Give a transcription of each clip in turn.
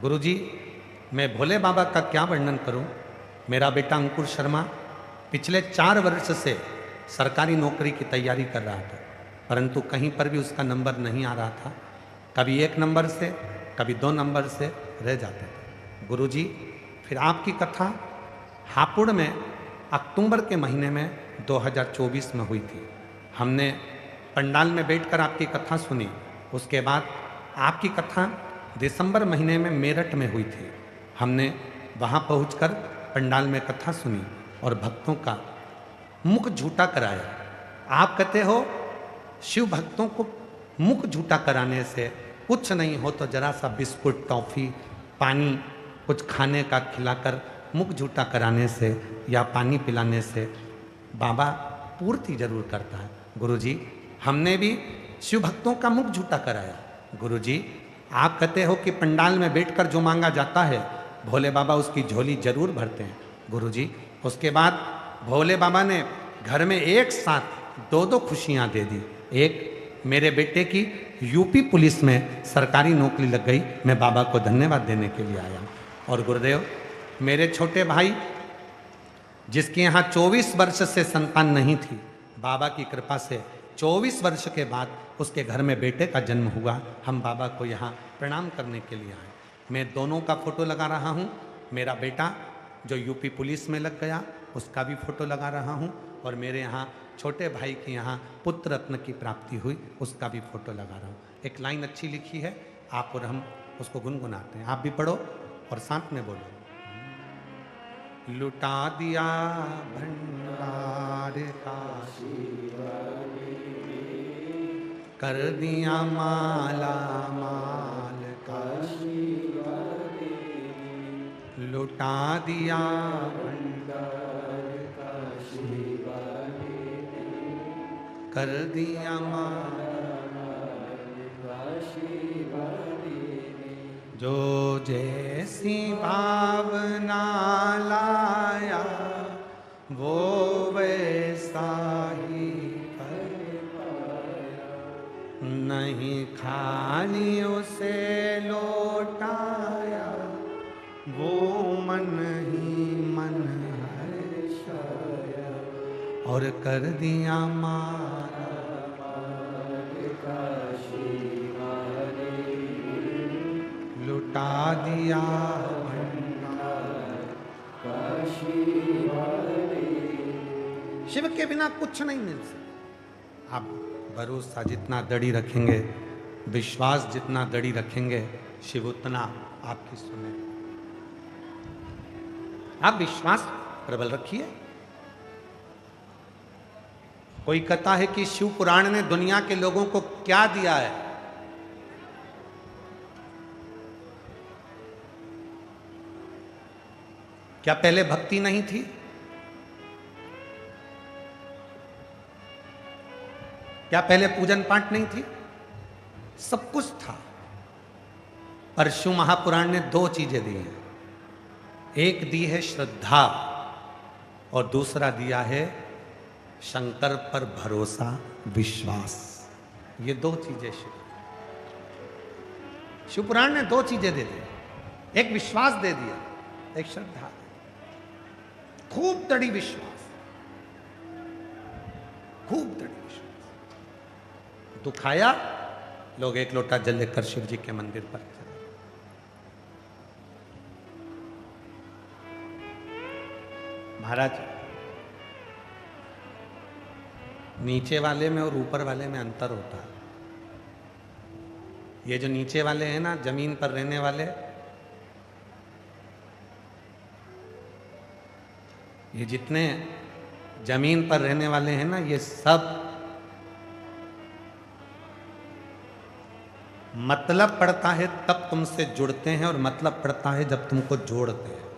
गुरुजी, मैं भोले बाबा का क्या वर्णन करूं। मेरा बेटा अंकुर शर्मा पिछले 4 वर्ष से सरकारी नौकरी की तैयारी कर रहा था, परंतु कहीं पर भी उसका नंबर नहीं आ रहा था। कभी 1 नंबर से, कभी 2 नंबर से रह जाता था। गुरुजी, फिर आपकी कथा हापुड़ में अक्टूबर के महीने में 2024 में हुई थी। हमने पंडाल में बैठकर आपकी कथा सुनी। उसके बाद आपकी कथा दिसंबर महीने में मेरठ में हुई थी। हमने वहाँ पहुंचकर पंडाल में कथा सुनी और भक्तों का मुख झूठा कराया। आप कहते हो शिव भक्तों को मुख झूठा कराने से कुछ नहीं हो तो जरा सा बिस्कुट, टॉफ़ी, पानी कुछ खाने का खिलाकर मुख झूठा कराने से या पानी पिलाने से बाबा पूर्ति जरूर करता है। गुरुजी, हमने भी शिव भक्तों का मुख झूठा कराया। गुरुजी, आप कहते हो कि पंडाल में बैठकर जो मांगा जाता है भोले बाबा उसकी झोली जरूर भरते हैं। गुरुजी, उसके बाद भोले बाबा ने घर में एक साथ 2-2 खुशियां दे दी। एक, मेरे बेटे की यूपी पुलिस में सरकारी नौकरी लग गई। मैं बाबा को धन्यवाद देने के लिए आया। और गुरुदेव, मेरे छोटे भाई जिसके यहाँ 24 वर्ष से संतान नहीं थी, बाबा की कृपा से 24 वर्ष के बाद उसके घर में बेटे का जन्म हुआ। हम बाबा को यहाँ प्रणाम करने के लिए आए। मैं दोनों का फोटो लगा रहा हूँ। मेरा बेटा जो यूपी पुलिस में लग गया उसका भी फोटो लगा रहा हूँ, और मेरे यहाँ छोटे भाई के यहाँ पुत्र रत्न की प्राप्ति हुई उसका भी फोटो लगा रहा हूँ। एक लाइन अच्छी लिखी है, आप और हम उसको गुनगुनाते हैं। आप भी पढ़ो और साथ में बोलो। लुटा दिया भंडार का, कर दिया माला माल का, लुटा दिया भंडार का, कर दिया माला जो जैसी भावना लाया वो वैसा ही नहीं, खाली उसे लौटाया वो मन ही मन हर्षाया, और कर दिया माला लुटा दिया शिव के बिना कुछ नहीं मिल सकता। आप भरोसा जितना दड़ी रखेंगे, विश्वास जितना दड़ी रखेंगे, शिव उतना आपकी सुने। आप विश्वास प्रबल रखिए। कोई कहता है कि शिव पुराण ने दुनिया के लोगों को क्या दिया है। क्या पहले भक्ति नहीं थी? क्या पहले पूजन पाठ नहीं थी? सब कुछ था। पर शिव महापुराण ने 2 चीजें दी हैं। एक दी है श्रद्धा और दूसरा दिया है शंकर पर भरोसा, विश्वास। ये 2 चीजें शिव पुराण ने 2 चीजें दे दी। एक विश्वास दे दिया, एक श्रद्धा। खूब दृढ़ विश्वास, खूब दृढ़ विश्वास। दुखाया, लोग 1 लोटा जल लेकर शिव जी के मंदिर पर चले। महाराज, नीचे वाले में और ऊपर वाले में अंतर होता है। ये जो नीचे वाले हैं ना, जमीन पर रहने वाले, ये जितने जमीन पर रहने वाले हैं ना, ये सब मतलब पड़ता है तब तुमसे जुड़ते हैं, और मतलब पड़ता है जब तुमको जोड़ते हैं।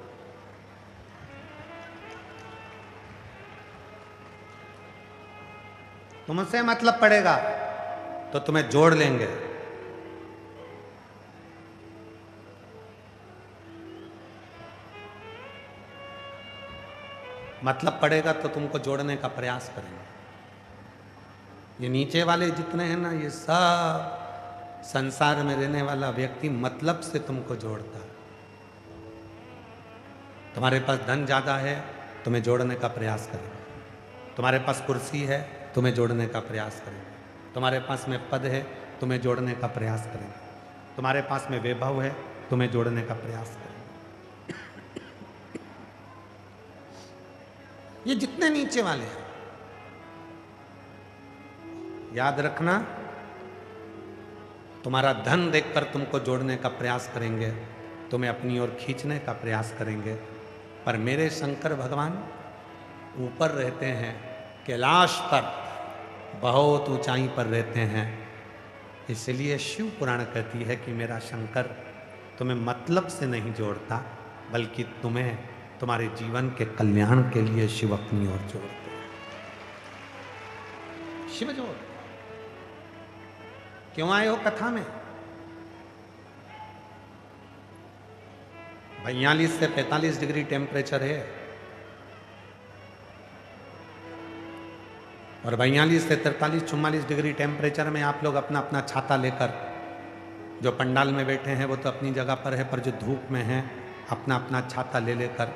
तुमसे मतलब पड़ेगा तो तुम्हें जोड़ लेंगे। मतलब पड़ेगा तो तुमको जोड़ने का प्रयास करेंगे। ये नीचे वाले जितने हैं ना, ये सब संसार में रहने वाला व्यक्ति मतलब से तुमको जोड़ता है। तुम्हारे पास धन ज़्यादा है, तुम्हें जोड़ने का प्रयास करें। तुम्हारे पास कुर्सी है, तुम्हें जोड़ने का प्रयास करें। तुम्हारे पास में पद है, तुम्हें जोड़ने का प्रयास करें। तुम्हारे पास में वैभव है, तुम्हें जोड़ने का प्रयास करें। ये जितने नीचे वाले हैं, याद रखना, तुम्हारा धन देखकर तुमको जोड़ने का प्रयास करेंगे, तुम्हें अपनी ओर खींचने का प्रयास करेंगे, पर मेरे शंकर भगवान ऊपर रहते हैं, कैलाश पर बहुत ऊंचाई पर रहते हैं। इसलिए शिव पुराण कहती है कि मेरा शंकर तुम्हें मतलब से नहीं जोड़ता, बल्कि तुम्हें तुम्हारे जीवन के कल्याण के लिए शिव अपनी ओर जोड़ते हैं। शिव जोड़। क्यों आए हो कथा में? 42 से 45 डिग्री टेम्परेचर है, और 42 से 43-44 डिग्री टेम्परेचर में आप लोग अपना अपना छाता लेकर, जो पंडाल में बैठे हैं वो तो अपनी जगह पर है, पर जो धूप में है अपना अपना छाता ले लेकर,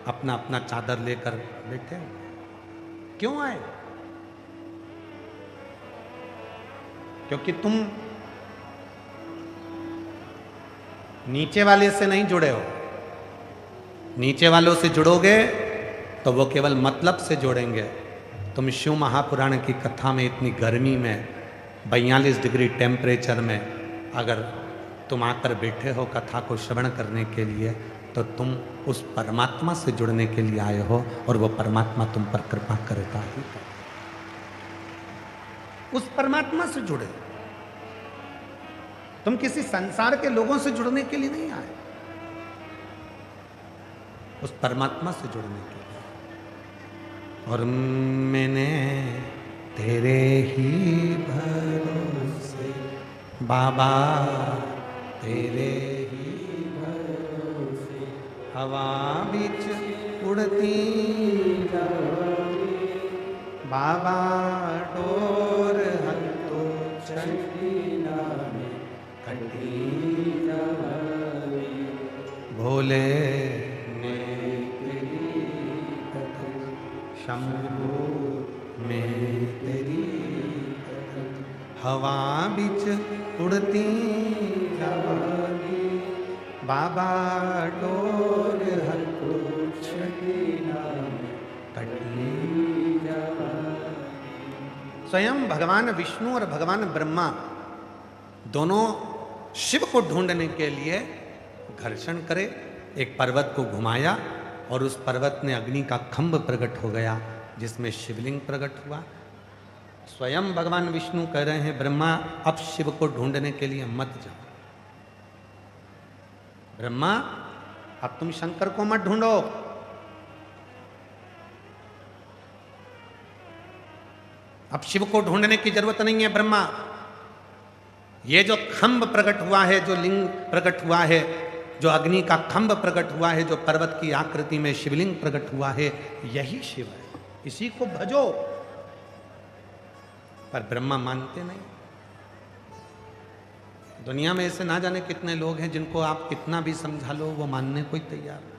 अपना अपना चादर लेकर बैठे हो। क्यों आए? क्योंकि तुम नीचे वाले से नहीं जुड़े हो। नीचे वालों से जुड़ोगे तो वो केवल मतलब से जोड़ेंगे। तुम शिव महापुराण की कथा में इतनी गर्मी में 42 डिग्री टेम्परेचर में अगर तुम आकर बैठे हो कथा को श्रवण करने के लिए, तो तुम उस परमात्मा से जुड़ने के लिए आए हो, और वो परमात्मा तुम पर कृपा करेगा ही। उस परमात्मा से जुड़े। तुम किसी संसार के लोगों से जुड़ने के लिए नहीं आए, उस परमात्मा से जुड़ने के लिए। और मैंने तेरे ही भरोसे बाबा, तेरे ही भरोसे हवा बीच उड़ती बाबा, डोर हत्तो चढ़ीना में कटी भोले ने शंभू में तेरी हवा बीच उड़ती बाबा, डोर हत्तो चढ़ीना में कटी। स्वयं भगवान विष्णु और भगवान ब्रह्मा दोनों शिव को ढूंढने के लिए घर्षण करे, एक पर्वत को घुमाया, और उस पर्वत में अग्नि का खंभ प्रकट हो गया, जिसमें शिवलिंग प्रकट हुआ। स्वयं भगवान विष्णु कह रहे हैं, ब्रह्मा अब शिव को ढूंढने के लिए मत जाओ। ब्रह्मा अब तुम शंकर को मत ढूंढो, अब शिव को ढूंढने की जरूरत नहीं है। ब्रह्मा, ये जो खंभ प्रकट हुआ है, जो लिंग प्रकट हुआ है, जो अग्नि का खंभ प्रकट हुआ है, जो पर्वत की आकृति में शिवलिंग प्रकट हुआ है, यही शिव है, इसी को भजो। पर ब्रह्मा मानते नहीं। दुनिया में ऐसे ना जाने कितने लोग हैं जिनको आप कितना भी समझा लो, वो मानने को ही तैयार नहीं।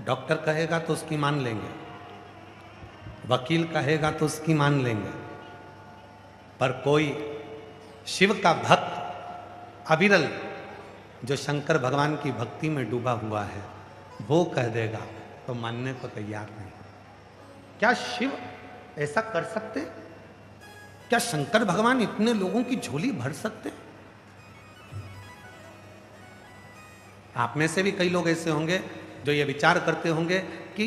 डॉक्टर कहेगा तो उसकी मान लेंगे, वकील कहेगा तो उसकी मान लेंगे, पर कोई शिव का भक्त अविरल जो शंकर भगवान की भक्ति में डूबा हुआ है, वो कह देगा तो मानने को तैयार नहीं। क्या शिव ऐसा कर सकते? क्या शंकर भगवान इतने लोगों की झोली भर सकते? आप में से भी कई लोग ऐसे होंगे जो ये विचार करते होंगे कि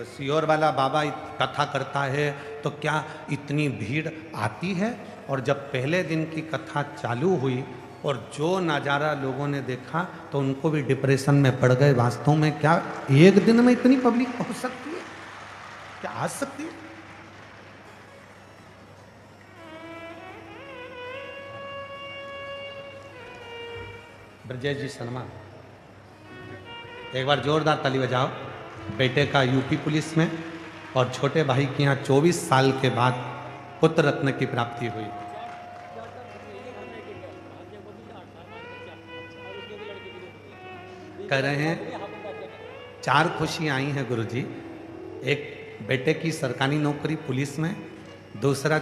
सियोर वाला बाबा कथा करता है तो क्या इतनी भीड़ आती है? और जब पहले दिन की कथा चालू हुई और जो नज़ारा लोगों ने देखा तो उनको भी डिप्रेशन में पड़ गए। वास्तव में क्या एक दिन में इतनी पब्लिक हो सकती है? क्या आ सकती है? ब्रजेश जी सलमान, एक बार जोरदार ताली बजाओ। बेटे का यूपी पुलिस में और छोटे भाई के यहाँ 24 साल के बाद पुत्र रत्न की प्राप्ति हुई। कह रहे हैं 4 खुशियां आई हैं गुरुजी। एक बेटे की सरकारी नौकरी पुलिस में, दूसरा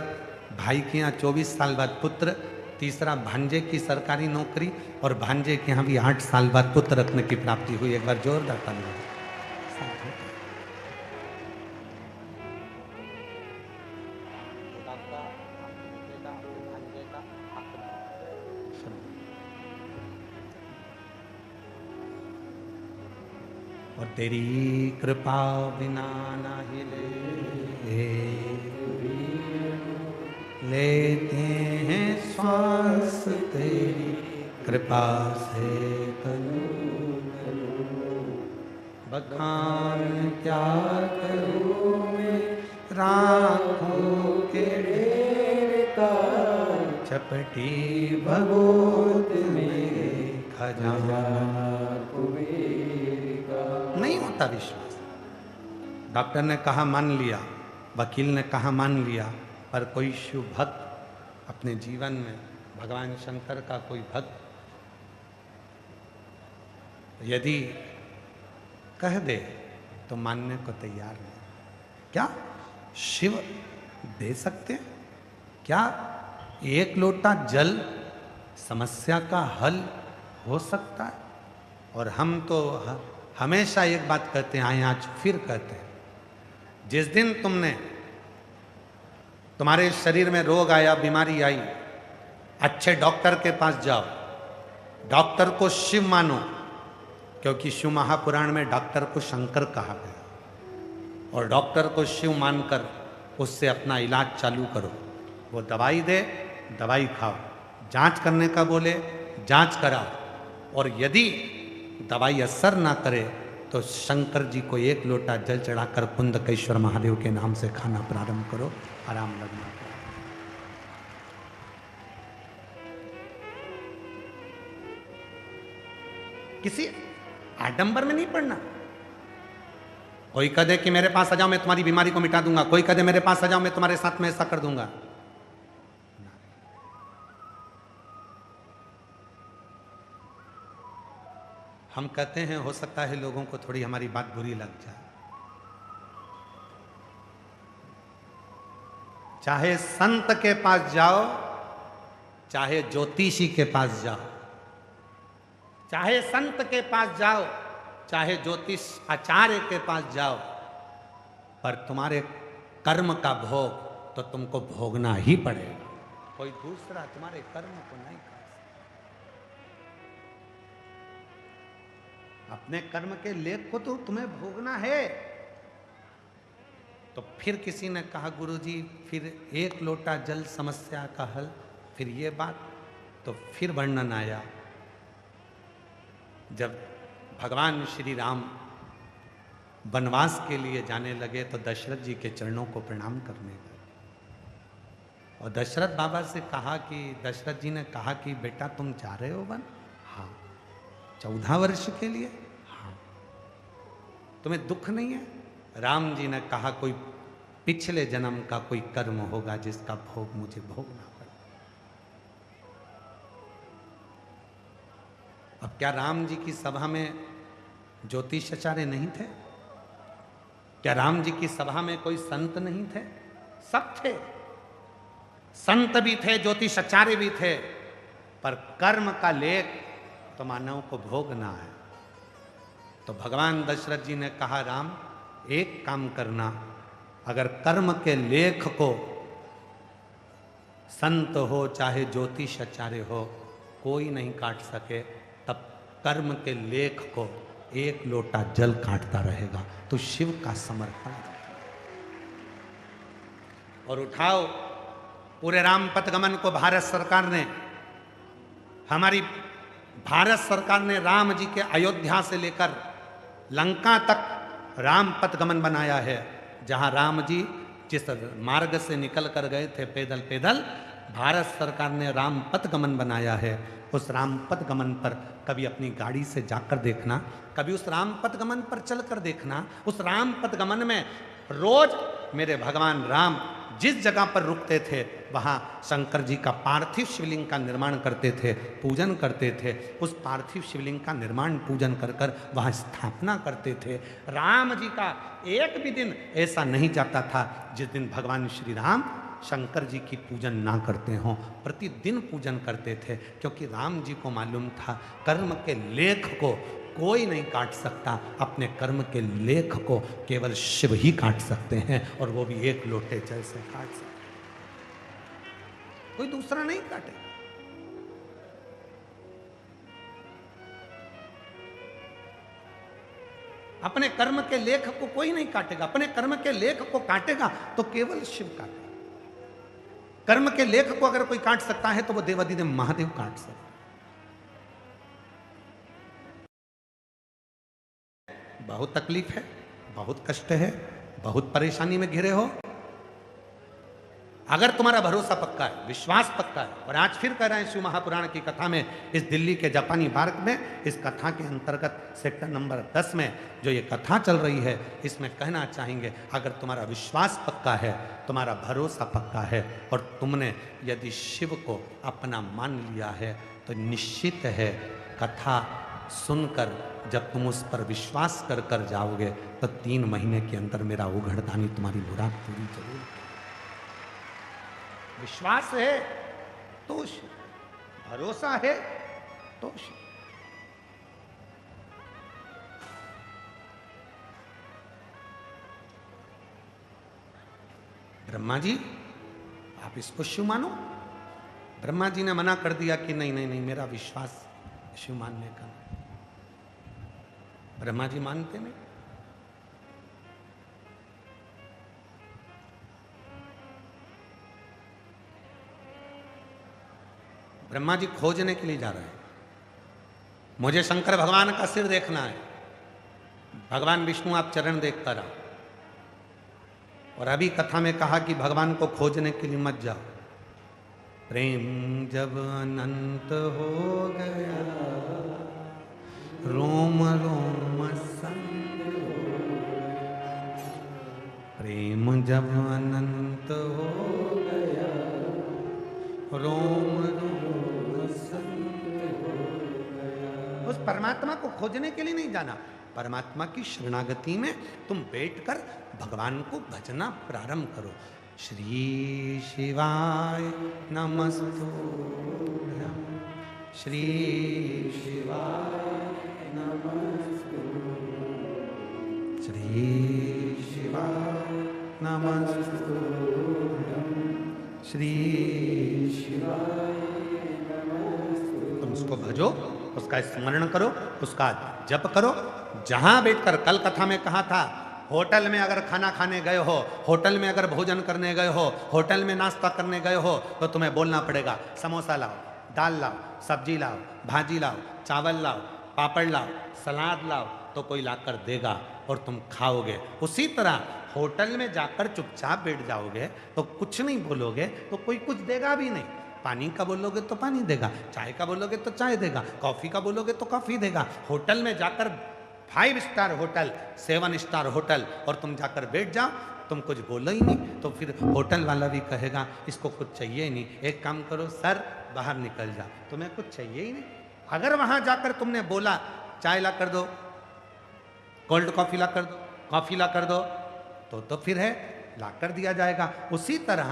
भाई के यहाँ 24 साल बाद पुत्र, तीसरा भांजे की सरकारी नौकरी और भांजे के यहाँ भी 8 साल बाद पुत्र रत्न की प्राप्ति हुई। एक बार जोरदार तालियां। और तेरी कृपा बिना नहीं लेते हैं श्वास, तेरी कृपा से बखान क्या करूं मैं, राखों के ढेर का चपटी भगोत में खजाना। नहीं होता विश्वास। डॉक्टर ने कहा मान लिया, वकील ने कहा मान लिया, पर कोई शिव भक्त अपने जीवन में भगवान शंकर का कोई भक्त यदि कह दे तो मानने को तैयार नहीं। क्या शिव दे सकते हैं? क्या एक लोटा जल समस्या का हल हो सकता है? और हम तो हमेशा एक बात कहते हैं, आए आज फिर कहते हैं, जिस दिन तुम्हारे शरीर में रोग आया, बीमारी आई, अच्छे डॉक्टर के पास जाओ, डॉक्टर को शिव मानो, क्योंकि शिव महापुराण में डॉक्टर को शंकर कहा गया, और डॉक्टर को शिव मानकर उससे अपना इलाज चालू करो। वो दवाई दे, दवाई खाओ, जांच करने का बोले, जांच कराओ, और यदि दवाई असर ना करे तो शंकर जी को 1 लोटा जल चढ़ाकर कुंदकेश्वर महादेव के नाम से खाना प्रारंभ करो, आराम लगना। किसी आडंबर में नहीं पड़ना। कोई कह दे कि मेरे पास आ जाओ मैं तुम्हारी बीमारी को मिटा दूंगा, कोई कह दे मेरे पास आ जाओ मैं तुम्हारे साथ में ऐसा कर दूंगा। हम कहते हैं हो सकता है लोगों को थोड़ी हमारी बात बुरी लग जाए। चाहे संत के पास जाओ, चाहे ज्योतिषी के पास जाओ, चाहे संत के पास जाओ, चाहे ज्योतिष आचार्य के पास जाओ, पर तुम्हारे कर्म का भोग तो तुमको भोगना ही पड़ेगा। कोई दूसरा तुम्हारे कर्म को नहीं कर। अपने कर्म के लेख को तो तुम्हें भोगना है। तो फिर किसी ने कहा गुरुजी फिर 1 लोटा जल समस्या का हल, फिर ये बात, तो फिर वर्णन आया जब भगवान श्री राम वनवास के लिए जाने लगे तो दशरथ जी के चरणों को प्रणाम करने लगे, और दशरथ बाबा से कहा कि दशरथ जी ने कहा कि बेटा तुम जा रहे हो वन? हाँ। 14 वर्ष के लिए? हाँ। तुम्हें दुख नहीं है? राम जी ने कहा कोई पिछले जन्म का कोई कर्म होगा जिसका भोग मुझे भोगना पड़ा। अब क्या राम जी की सभा में ज्योतिषाचार्य नहीं थे? क्या राम जी की सभा में कोई संत नहीं थे? सब थे, संत भी थे, ज्योतिषाचार्य भी थे, पर कर्म का लेख तो मानव को भोगना है। तो भगवान दशरथ जी ने कहा राम एक काम करना, अगर कर्म के लेख को संत हो चाहे ज्योतिषाचार्य हो कोई नहीं काट सके, तब कर्म के लेख को 1 लोटा जल काटता रहेगा। तो शिव का समर्पण और उठाओ पूरे राम पथगमन को भारत सरकार ने, हमारी भारत सरकार ने राम जी के अयोध्या से लेकर लंका तक राम पथगमन बनाया है। जहां राम जी जिस मार्ग से निकल कर गए थे पैदल पैदल, भारत सरकार ने राम पथगमन बनाया है। उस रामपद गमन पर कभी अपनी गाड़ी से जाकर देखना, कभी उस रामपद गमन पर चलकर देखना। उस रामपद गमन में रोज मेरे भगवान राम जिस जगह पर रुकते थे वहाँ शंकर जी का पार्थिव शिवलिंग का निर्माण करते थे, पूजन करते थे। उस पार्थिव शिवलिंग का निर्माण पूजन कर कर वहाँ स्थापना करते थे। राम जी का एक भी दिन ऐसा नहीं जाता था जिस दिन भगवान श्री राम शंकर जी की पूजन ना करते हों। प्रतिदिन पूजन करते थे, क्योंकि राम जी को मालूम था कर्म के लेख को कोई नहीं काट सकता, अपने कर्म के लेख को केवल शिव ही काट सकते हैं, और वो भी एक लोटे जल से काट सकते हैं, कोई दूसरा नहीं काटेगा। अपने कर्म के लेख को कोई नहीं काटेगा, अपने कर्म के लेख को काटेगा तो केवल शिव काटेगा। कर्म के लेख को अगर कोई काट सकता है तो वो देवाधिदेव महादेव काट सकते। बहुत तकलीफ है, बहुत कष्ट है, बहुत परेशानी में घिरे हो। अगर तुम्हारा भरोसा पक्का है, विश्वास पक्का है, और आज फिर कह रहे हैं शिव महापुराण की कथा में, इस दिल्ली के जापानी पार्क में इस कथा के अंतर्गत सेक्टर नंबर 10 में जो ये कथा चल रही है, इसमें कहना चाहेंगे अगर तुम्हारा विश्वास पक्का है, तुम्हारा भरोसा पक्का है, और तुमने यदि शिव को अपना मान लिया है, तो निश्चित है कथा सुनकर जब तुम उस पर विश्वास कर कर जाओगे तो 3 महीने के अंदर मेरा उघड़दानी तुम्हारी मुराद पूरी जरूर। विश्वास है तो शिव, भरोसा है तो शिव। ब्रह्मा जी आप इसको शिव मानो। ब्रह्मा जी ने मना कर दिया कि नहीं नहीं नहीं, मेरा विश्वास शिव मानने का। ब्रह्मा जी मानते नहीं। ब्रह्मा जी खोजने के लिए जा रहे हैं, मुझे शंकर भगवान का सिर देखना है। भगवान विष्णु आप चरण देख कर आओ। और अभी कथा में कहा कि भगवान को खोजने के लिए मत जाओ। प्रेम जब अनंत हो गया, रोम रोम संग हो गया। प्रेम जब अनंत हो गया, रोम रोम संग हो गया। उस परमात्मा को खोजने के लिए नहीं जाना, परमात्मा की शरणागति में तुम बैठकर भगवान को भजना प्रारंभ करो। श्री शिवाय नमस्तुभ्यं, श्री शिवाय नमस्तुभ्यं, श्री शिवाय नमस्तुभ्यं, श्री शिवाय नमस्तुभ्यं। तुम उसको भजो, उसका स्मरण करो, उसका जप करो। जहां बैठकर, कल कथा में कहा था, होटल में अगर खाना खाने गए हो, होटल में अगर भोजन करने गए हो, होटल में नाश्ता करने गए हो, तो तुम्हें बोलना पड़ेगा समोसा लाओ, दाल लाओ, सब्जी लाओ, भाजी लाओ, चावल लाओ, पापड़ लाओ, सलाद लाओ, तो कोई लाकर देगा और तुम खाओगे। उसी तरह होटल में जाकर चुपचाप बैठ जाओगे तो कुछ नहीं बोलोगे तो कोई कुछ देगा भी नहीं। पानी का बोलोगे तो पानी देगा, चाय का बोलोगे तो चाय देगा, कॉफी का बोलोगे तो कॉफी देगा। होटल में जाकर 5 स्टार होटल, 7 स्टार होटल, और तुम जाकर बैठ जाओ, तुम कुछ बोलो ही नहीं, तो फिर होटल वाला भी कहेगा इसको कुछ चाहिए ही नहीं। एक काम करो सर, बाहर निकल जाओ, तुम्हें कुछ चाहिए ही नहीं। अगर वहां जाकर तुमने बोला चाय ला कर दो, कोल्ड कॉफी ला कर दो, कॉफी ला कर दो, तो फिर है ला कर दिया जाएगा। उसी तरह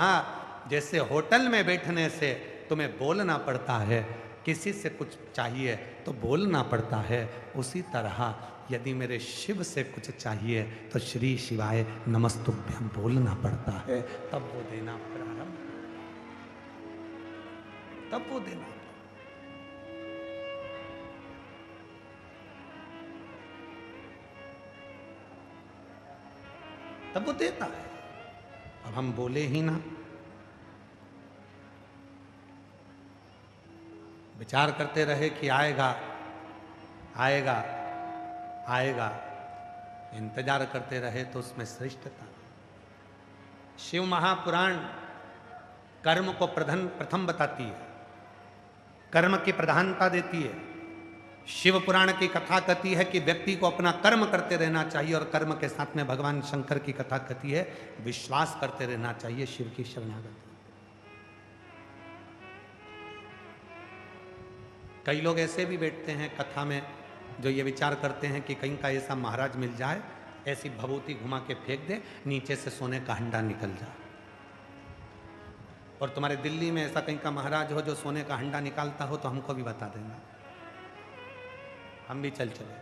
जैसे होटल में बैठने से तुम्हें बोलना पड़ता है, किसी से कुछ चाहिए तो बोलना पड़ता है, उसी तरह यदि मेरे शिव से कुछ चाहिए तो श्री शिवाय नमस्तुभ्यं बोलना पड़ता है, तब वो देना प्रारंभ, तब वो देना। तब वो देता है। अब हम बोले ही ना, विचार करते रहे कि आएगा आएगा आएगा, इंतजार करते रहे तो उसमें श्रेष्ठता। शिव महापुराण कर्म को प्रथम बताती है। कर्म की प्रधानता देती है। शिव पुराण की कथा कहती है कि व्यक्ति को अपना कर्म करते रहना चाहिए, और कर्म के साथ में भगवान शंकर की कथा कहती है विश्वास करते रहना चाहिए, शिव की शरणागति। कई लोग ऐसे भी बैठते हैं कथा में जो ये विचार करते हैं कि कहीं का ऐसा महाराज मिल जाए, ऐसी भभूति घुमा के फेंक दे, नीचे से सोने का हंडा निकल जाए। और तुम्हारे दिल्ली में ऐसा कहीं का महाराज हो जो सोने का हंडा निकालता हो तो हमको भी बता देना, हम भी चल चले।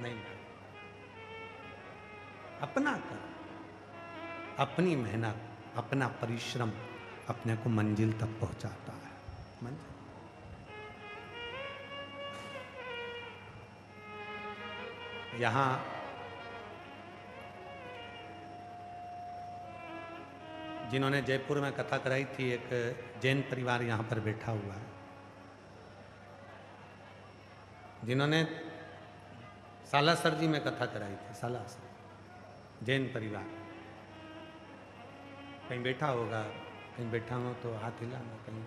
नहीं भाई, अपना कर, अपनी मेहनत, अपना परिश्रम अपने को मंजिल तक पहुंचाता है। मंजिल यहां जिन्होंने जयपुर में कथा कराई थी, एक जैन परिवार यहां पर बैठा हुआ है, जिन्होंने सालासर जी में कथा कराई थी। सालासर जैन परिवार, कहीं बैठा होगा, कहीं बैठा हो तो हाथ हिलाना। कहीं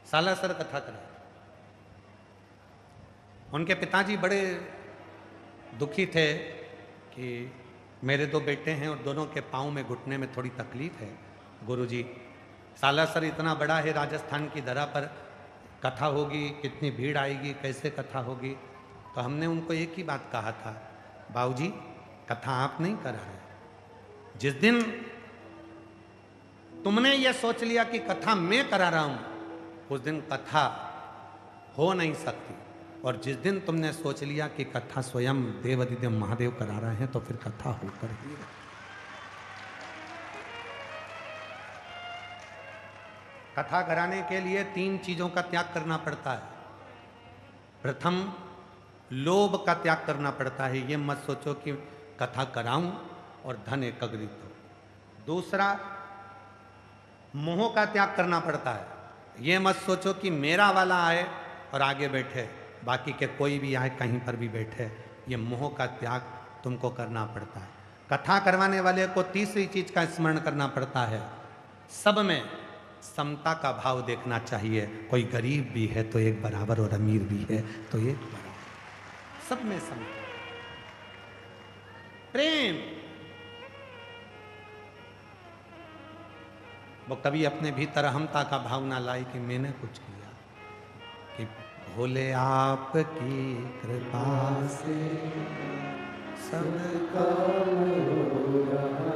सालासर कथा कराई। उनके पिताजी बड़े दुखी थे कि मेरे दो बेटे हैं और दोनों के पाँव में घुटने में थोड़ी तकलीफ है। गुरुजी, सालासर इतना बड़ा है, राजस्थान की धरा पर कथा होगी, कितनी भीड़ आएगी, कैसे कथा होगी। तो हमने उनको एक ही बात कहा था, बाबूजी कथा आप नहीं करा रहे। जिस दिन तुमने ये सोच लिया कि कथा मैं करा रहा हूं, उस दिन कथा हो नहीं सकती। और जिस दिन तुमने सोच लिया कि कथा स्वयं देवाधिदेव महादेव करा रहे हैं, तो फिर कथा होकर ही रहे। कथा कराने के लिए 3 चीजों का त्याग करना पड़ता है। प्रथम, लोभ का त्याग करना पड़ता है। ये मत सोचो कि कथा कराऊं और धन एकत्रित हो। दूसरा, मोह का त्याग करना पड़ता है। ये मत सोचो कि मेरा वाला आए और आगे बैठे, बाकी के कोई भी आए, कहीं पर भी बैठे। ये मोह का त्याग तुमको करना पड़ता है। कथा करवाने वाले को तीसरी चीज का स्मरण करना पड़ता है, सब में समता का भाव देखना चाहिए। कोई गरीब भी है तो एक बराबर, और अमीर भी है तो एक बराबर, सब में समता, प्रेम। वो कभी अपने भीतर अहमता का भाव ना लाए कि मैंने कुछ किया, कि भोले आपकी कृपा से सब काम हो रहा,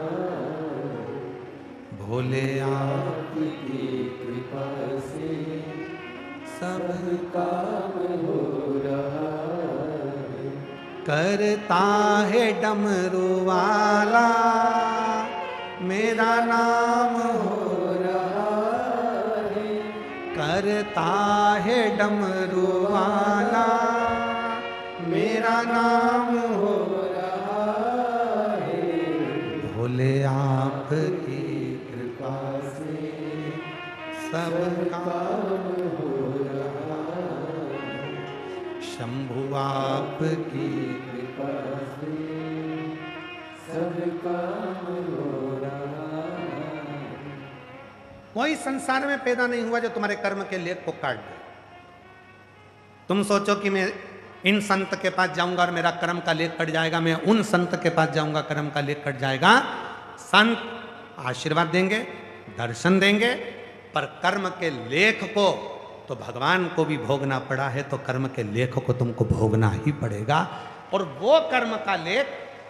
भोले आपकी कृपा से सब काम हो रहा, करता है डमरू वाला मेरा नाम हो रहा है, करता है डमरू वाला मेरा नाम हो रहा है, भोले आपकी कृपा से सब काम हो रहा है, शंभु आपकी कृपा से सब काम हो रहा है। कोई संसार में पैदा नहीं हुआ जो तुम्हारे कर्म के लेख को काट दे। तुम सोचो कि मैं इन संत के पास जाऊंगा और मेरा कर्म का लेख कट जाएगा, मैं उन संत के पास जाऊंगा कर्म का लेख कट जाएगा। संत आशीर्वाद देंगे, दर्शन देंगे, पर कर्म के लेख को तो भगवान को भी भोगना पड़ा है, तो कर्म के लेख को तुमको भोगना ही पड़ेगा। और वो कर्म का लेख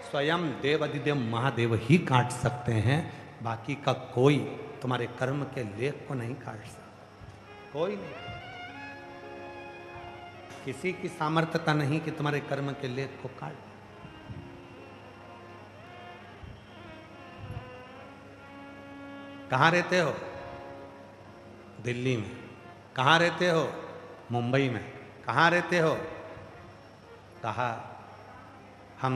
स्वयं देवाधिदेव महादेव ही काट सकते हैं, बाकी का कोई तुम्हारे कर्म के लेख को नहीं काट सकता, कोई नहीं। किसी की सामर्थ्यता नहीं कि तुम्हारे कर्म के लेख को काट। कहाँ रहते हो? दिल्ली में। कहाँ रहते हो? मुंबई में। कहाँ रहते हो? कहा हम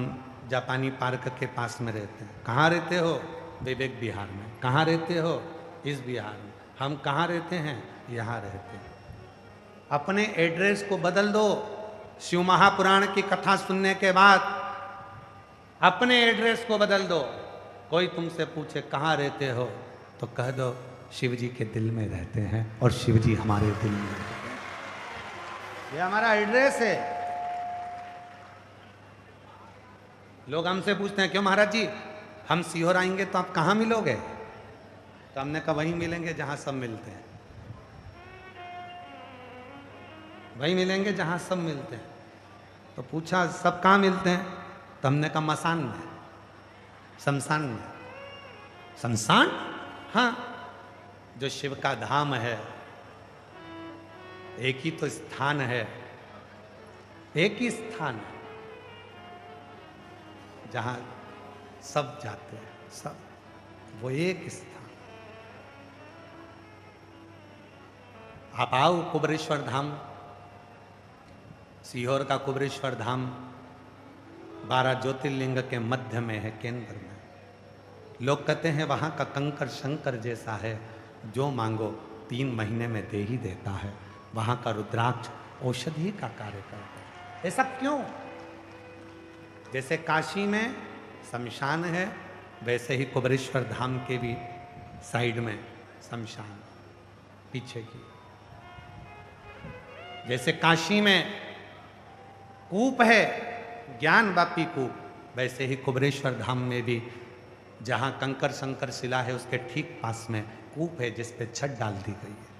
जापानी पार्क के पास में रहते हैं। कहाँ रहते हो? विवेक विहार में। कहाँ रहते हो? इस विहार में। हम कहाँ रहते हैं? यहाँ रहते हैं। अपने एड्रेस को बदल दो। शिव महापुराण की कथा सुनने के बाद अपने एड्रेस को बदल दो। कोई तुमसे पूछे कहाँ रहते हो तो कह दो शिव जी के दिल में रहते हैं और शिव जी हमारे दिल में रहते हैं। ये हमारा एड्रेस है। लोग हमसे पूछते हैं, क्यों महाराज जी हम सीहोर आएंगे तो आप कहाँ मिलोगे? तो हमने कहा वहीं मिलेंगे जहां सब मिलते हैं, वहीं मिलेंगे जहां सब मिलते हैं। तो पूछा सब कहाँ मिलते हैं? तो हमने कहा मसान में, शमशान में। शमशान? हाँ, जो शिव का धाम है, एक ही तो स्थान है, एक ही स्थान है जहां सब जाते हैं, सब, वो एक स्थान। आप आओ कुबरेश्वर धाम, सीहोर का कुबरेश्वर धाम 12 ज्योतिर्लिंग के मध्य में है, केंद्र में। लोग कहते हैं वहां का कंकर शंकर जैसा है, जो मांगो 3 महीने में दे ही देता है। वहां का रुद्राक्ष औषधि का कार्य करता है। ऐसा क्यों? जैसे काशी में शमशान है, वैसे ही कुबरेश्वर धाम के भी साइड में शमशान, पीछे की। जैसे काशी में कूप है, ज्ञान वापी कूप, वैसे ही कुबरेश्वर धाम में भी जहां कंकर शंकर शिला है उसके ठीक पास में कूप है, जिस पे छत डाल दी गई है।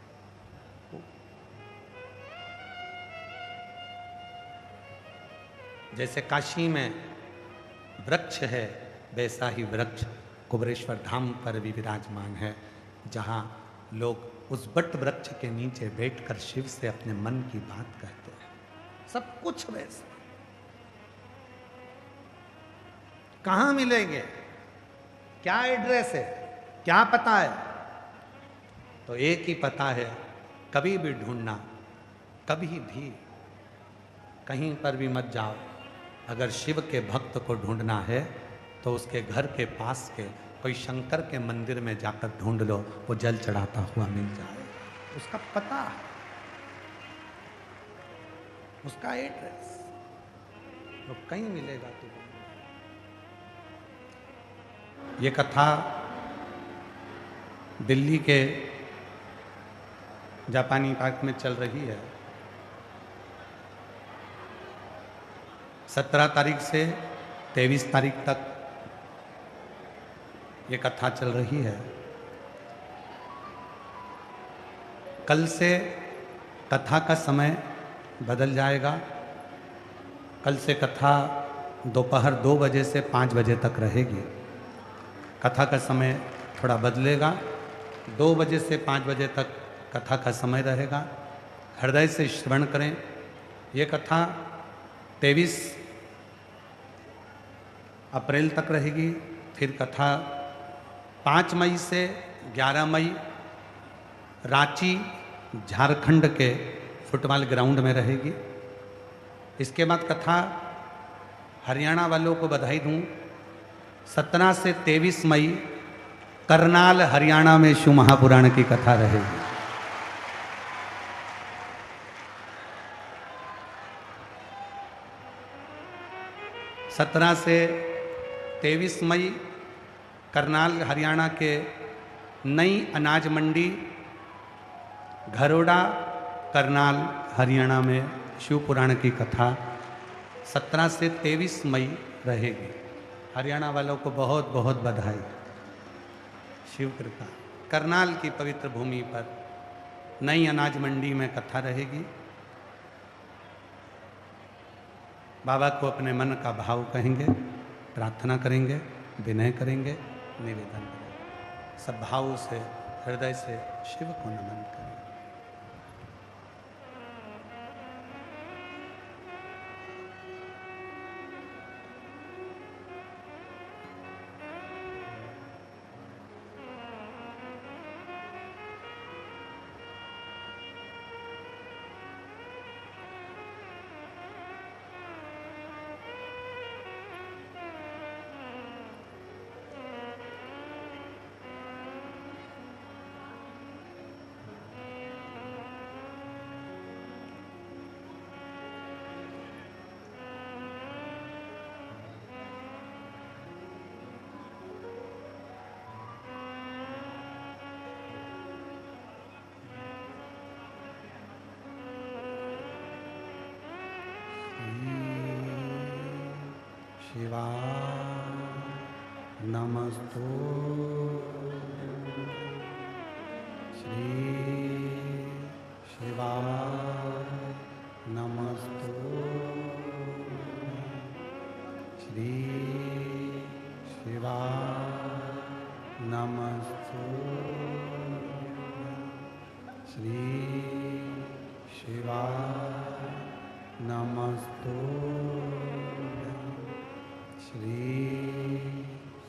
जैसे काशी में वृक्ष है, वैसा ही वृक्ष कुबरेश्वर धाम पर भी विराजमान है, जहां लोग उस बट वृक्ष के नीचे बैठकर शिव से अपने मन की बात कहते हैं। सब कुछ वैसा। कहां मिलेंगे? क्या एड्रेस है? क्या पता है? तो एक ही पता है, कभी भी ढूंढना, कभी भी कहीं पर भी मत जाओ। अगर शिव के भक्त को ढूंढना है तो उसके घर के पास के कोई शंकर के मंदिर में जाकर ढूंढ लो, वो जल चढ़ाता हुआ मिल जाएगा। उसका पता है, उसका एड्रेस, वो कहीं मिलेगा तुम्हें। ये कथा दिल्ली के जापानी पार्क में चल रही है। 17 तारीख से 23 तारीख तक ये कथा चल रही है। कल से कथा का समय बदल जाएगा। कल से कथा दोपहर 2 बजे से 5 बजे तक रहेगी। कथा का समय थोड़ा बदलेगा, 2 बजे से 5 बजे तक कथा का समय रहेगा। हृदय से श्रवण करें। ये कथा 23 अप्रैल तक रहेगी। फिर कथा 5 मई से 11 मई रांची झारखंड के फुटबॉल ग्राउंड में रहेगी। इसके बाद कथा हरियाणा वालों को बधाई दूं, 17 से 23 मई करनाल हरियाणा में शिव महापुराण की कथा रहेगी। सत्रह से 23 मई करनाल हरियाणा के नई अनाज मंडी घरोड़ा करनाल हरियाणा में शिव पुराण की कथा 17 से 23 मई रहेगी। हरियाणा वालों को बहुत बहुत बधाई। शिव कृपा। करनाल की पवित्र भूमि पर नई अनाज मंडी में कथा रहेगी। बाबा को अपने मन का भाव कहेंगे, प्रार्थना करेंगे, विनय करेंगे, निवेदन करेंगे। सब भाव से हृदय से शिव को नमन करें। शिवाय नमस्तुभ्यं श्री शिवाय नमस्तुभ्यं श्री शिवाय नमस्तुभ्यं श्री शिवाय नमस्तुभ्यं श्री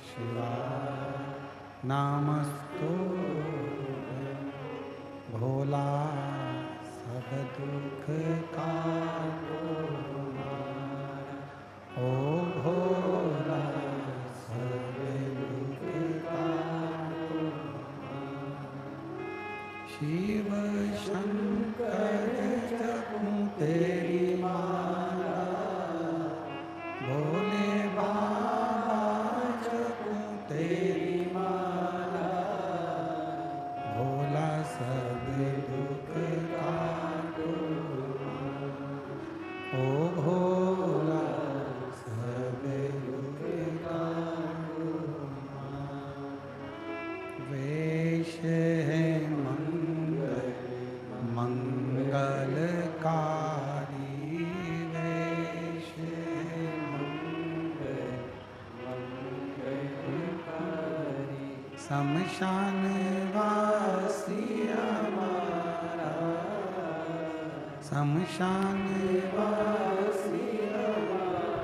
शिवाय नमस्तुभ्यं भोला सब दुख का ओ भोला सब दुख का शिव शंकर जपूं तेरी माला भोले बाबा जपूं तेरी माला भोला सब दुख काटो ओ भोला सब दुख काटो वेश है मंगलकारी वेश है मंगलकारी शमशान वासी हमारा शमशान वासी हमारा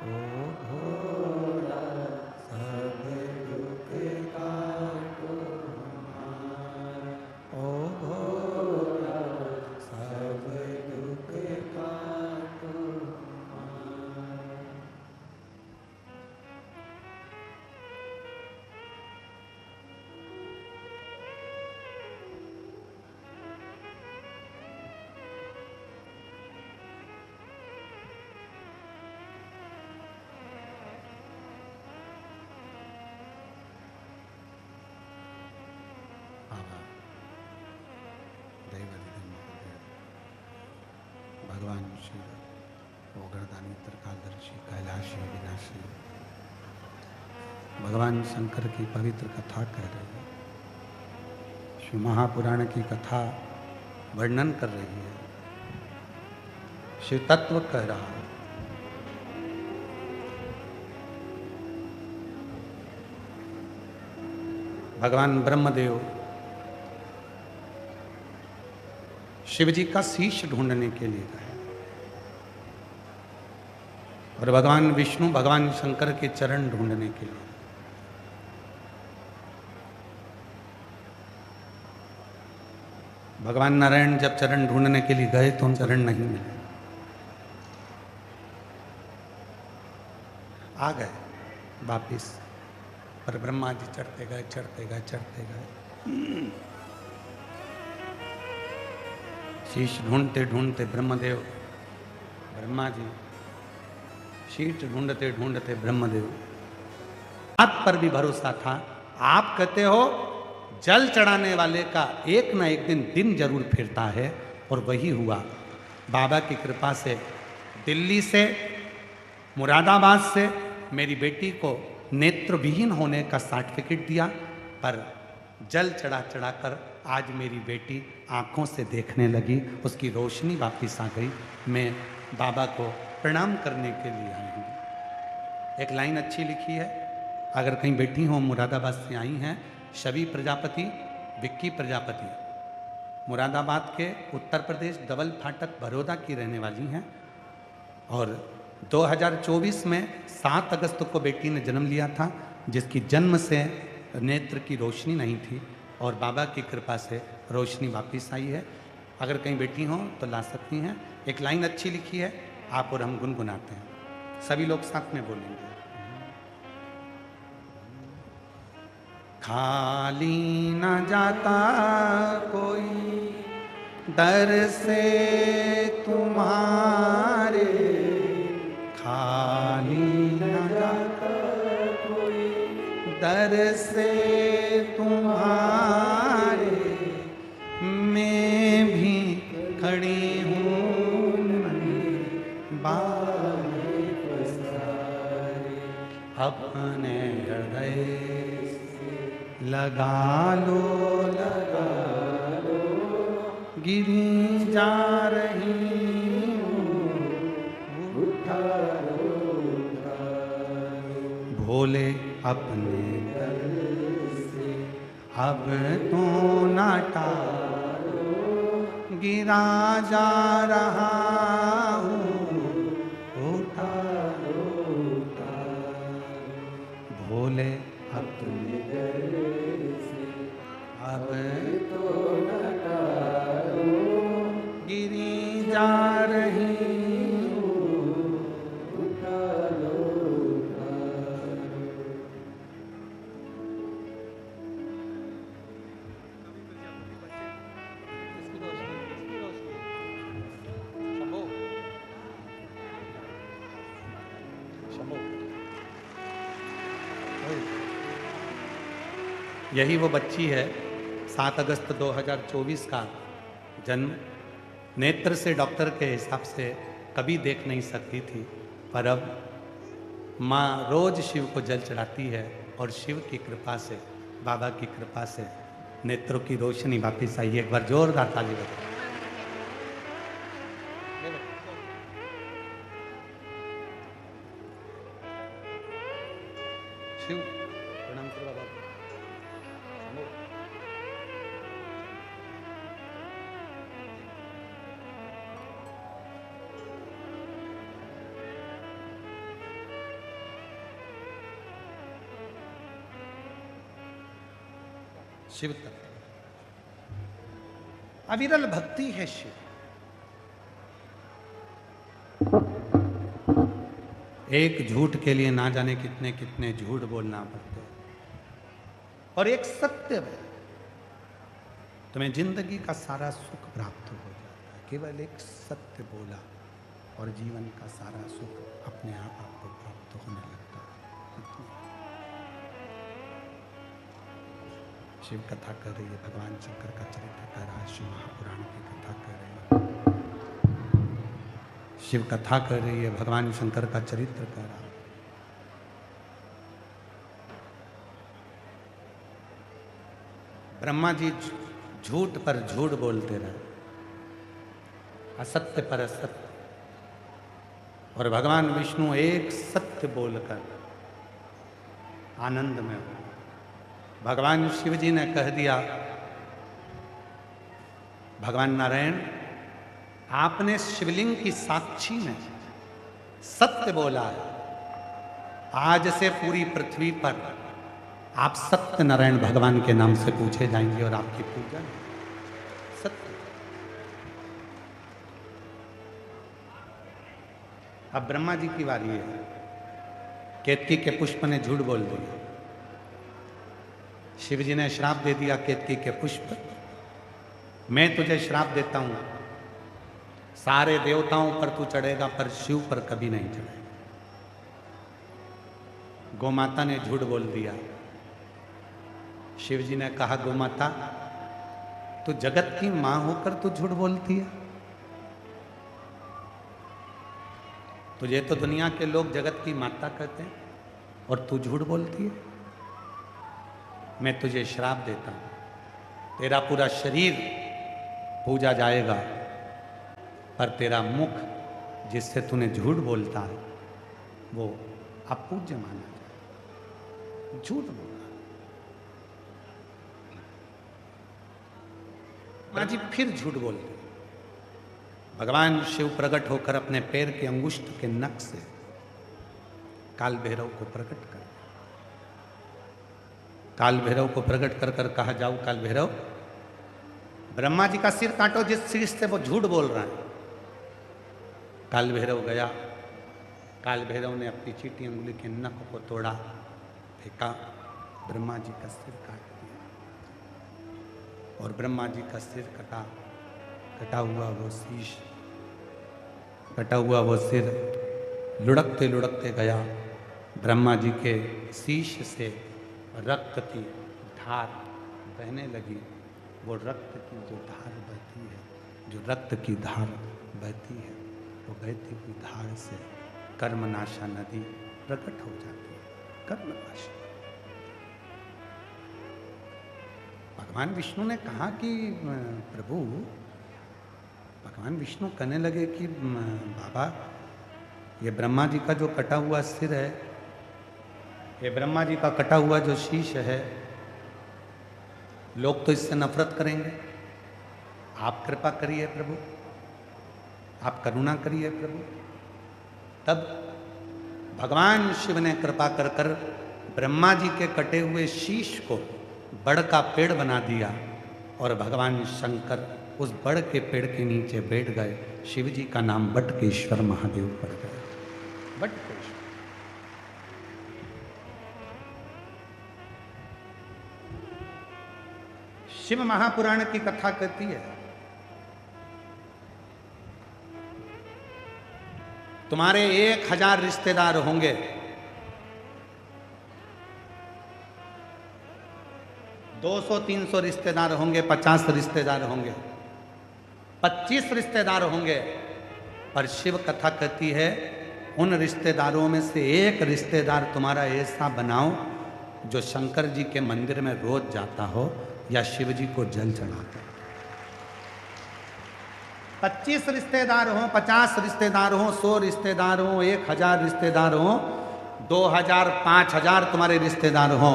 ओ भोला सब दुख काटो हमारा ओ भोला सब दुख काटो हमारा। भगवान श्री ओगरदानी त्रिकालदर्शी कैलाशी विनाशी भगवान शंकर की पवित्र कथा कह रही है। शिव महापुराण की कथा वर्णन कर रही है। शिव तत्व कह रहा है। भगवान ब्रह्मदेव शिव जी का शीश ढूंढने के लिए गए और भगवान विष्णु भगवान शंकर के चरण ढूंढने के लिए। भगवान नारायण जब चरण ढूंढने के लिए गए तो उन चरण नहीं मिले, आ गए वापिस, पर ब्रह्मा जी चढ़ते गए चढ़ते गए चढ़ते गए। शीश ढूंढते ढूंढते ब्रह्मा जी शीश ढूंढते ढूंढते ब्रह्मदेव बात पर भी भरोसा था। आप कहते हो जल चढ़ाने वाले का एक ना एक दिन जरूर फिरता है, और वही हुआ। बाबा की कृपा से दिल्ली से मुरादाबाद से मेरी बेटी को नेत्रविहीन होने का सर्टिफिकेट दिया, पर जल चढ़ा चढ़ाकर आज मेरी बेटी आँखों से देखने लगी, उसकी रोशनी वापस आ गई। मैं बाबा को प्रणाम करने के लिए आई हूँ। एक लाइन अच्छी लिखी है, अगर कहीं बैठी हो मुरादाबाद से आई हैं, शबी प्रजापति, विक्की प्रजापति, मुरादाबाद के उत्तर प्रदेश डबल फाटक बड़ौदा की रहने वाली हैं, और 2024 में 7 अगस्त को बेटी ने जन्म लिया था, जिसकी जन्म से नेत्र की रोशनी नहीं थी, और बाबा की कृपा से रोशनी वापस आई है। अगर कहीं बैठी हों तो ला सकती हैं। एक लाइन अच्छी लिखी है, आप और हम गुनगुनाते हैं, सभी लोग साथ में बोलेंगे। खाली न जाता कोई दर से तुम्हारे, खाली न जाता कोई दर से तुम्हारे, मैं भी खड़ी हूँ अपने हृदय लगा लो, लगा लो, गिरी जा रही हूँ, उठा लो, उठा लो। भोले अपने दर से अब तो ना टालो, गिरा जा रहा हूँ, उठा लो, उठा लो। भोले अपने दर से अब तो न टालो, गिरी जा रही हूँ, उठा लो, उठा लो। यही वो बच्ची है 7 अगस्त 2024 का जन्म। नेत्र से डॉक्टर के हिसाब से कभी देख नहीं सकती थी, पर अब माँ रोज शिव को जल चढ़ाती है और शिव की कृपा से, बाबा की कृपा से नेत्रों की रोशनी वापिस आई है। एक बार जोरदार ताली बजाओ। शिव प्रणाम करो बाबा को। शिव तत्व अविरल भक्ति है शिव। एक झूठ के लिए ना जाने कितने कितने झूठ बोलना पड़ते हैं, और एक सत्य है, तुम्हें जिंदगी का सारा सुख प्राप्त हो जाता है। केवल एक सत्य बोला और जीवन का सारा सुख अपने आप आपको प्राप्त होने लगता है। शिव कथा कर रही है, भगवान शंकर का चरित्र कर रहा है, शिव महापुराण की कथा कर रही है, शिव कथा कर रही है, भगवान शंकर का चरित्र कर रहा है। ब्रह्मा जी झूठ पर झूठ बोलते रहे, असत्य पर असत्य, और भगवान विष्णु एक सत्य बोलकर आनंद में हो। भगवान शिव जी ने कह दिया, भगवान नारायण आपने शिवलिंग की साक्षी में सत्य बोला है, आज से पूरी पृथ्वी पर आप सत्य नारायण भगवान के नाम से पूछे जाएंगे और आपकी पूजा सत्य। अब ब्रह्मा जी की बारी है। केतकी के पुष्प ने झूठ बोल दिया, शिव जी ने श्राप दे दिया, केतकी के पुष्प मैं तुझे श्राप देता हूं, सारे देवताओं पर तू चढ़ेगा पर शिव पर कभी नहीं चढ़ेगा। गोमाता ने झूठ बोल दिया, शिव जी ने कहा गोमाता तू जगत की मां होकर तू झूठ बोलती है, तुझे तो दुनिया के लोग जगत की माता कहते हैं और तू झूठ बोलती है। मैं तुझे श्राप देता हूं, तेरा पूरा शरीर पूजा जाएगा पर तेरा मुख जिससे तूने झूठ बोलता है वो अपूज्य माना जाए। झूठ बोला मां जी फिर झूठ बोलते। भगवान शिव प्रकट होकर अपने पैर के अंगुष्ठ के नख से काल भैरव को प्रकट कर, काल भैरव को प्रकट कर कर कहा जाओ काल भैरव ब्रह्मा जी का सिर काटो जिस सिर से वो झूठ बोल रहा है। काल भैरव गया, काल भैरव ने अपनी चीटी अंगुली के नख को तोड़ा, फेंका, ब्रह्मा जी का सिर काट दिया और ब्रह्मा जी का सिर कटा, कटा हुआ वो शीश, कटा हुआ वो सिर लुढ़कते लुढ़कते गया। ब्रह्मा जी के शीश से रक्त की धार बहने लगी। वो रक्त की जो धार बहती है, जो रक्त की धार बहती है, वो बहती हुई धार से कर्मनाशा नदी प्रकट हो जाती है। कर्म नाश। भगवान विष्णु ने कहा कि प्रभु, भगवान विष्णु कहने लगे कि बाबा, ये ब्रह्मा जी का जो कटा हुआ सिर है, ये ब्रह्मा जी का कटा हुआ जो शीश है, लोग तो इससे नफरत करेंगे। आप कृपा करिए प्रभु, आप करुणा करिए प्रभु। तब भगवान शिव ने कृपा कर कर ब्रह्मा जी के कटे हुए शीश को बड़ का पेड़ बना दिया और भगवान शंकर उस बड़ के पेड़ के नीचे बैठ गए। शिव जी का नाम बटकेश्वर महादेव पड़ गया। बटकेश्वर। शिव महापुराण की कथा कहती है, तुम्हारे 1000 रिश्तेदार होंगे, 200-300 रिश्तेदार होंगे, 50 रिश्तेदार होंगे, 25 रिश्तेदार होंगे, पर शिव कथा कहती है उन रिश्तेदारों में से एक रिश्तेदार तुम्हारा ऐसा बनाओ जो शंकर जी के मंदिर में रोज जाता हो या शिव जी को जल चढ़ाता हो। 25 रिश्तेदार हो, 50 रिश्तेदार हो, 100 रिश्तेदार हो, 1000 रिश्तेदार हो, 2000, 5000 तुम्हारे रिश्तेदार हो,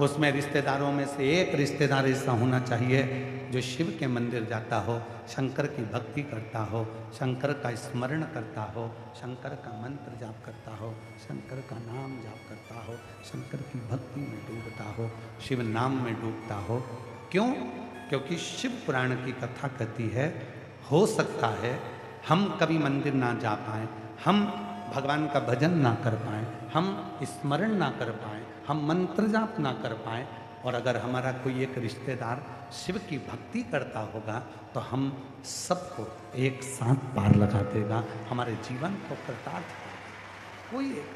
उसमें रिश्तेदारों में से एक रिश्तेदार ऐसा होना चाहिए जो शिव के मंदिर जाता हो, शंकर की भक्ति करता हो, शंकर का स्मरण करता हो, शंकर का मंत्र जाप करता हो, शंकर का नाम जाप करता हो, शंकर की भक्ति में डूबता हो, शिव नाम में डूबता हो। क्यों? क्योंकि शिव पुराण की कथा कहती है, हो सकता है हम कभी मंदिर ना जा पाएँ, हम भगवान का भजन ना कर पाएँ, हम स्मरण ना कर पाएँ, हम मंत्र जाप ना कर पाएँ, और अगर हमारा कोई एक रिश्तेदार शिव की भक्ति करता होगा तो हम सबको एक साथ पार लगा देगा, हमारे जीवन को कृतार्थ करेगा। कोई एक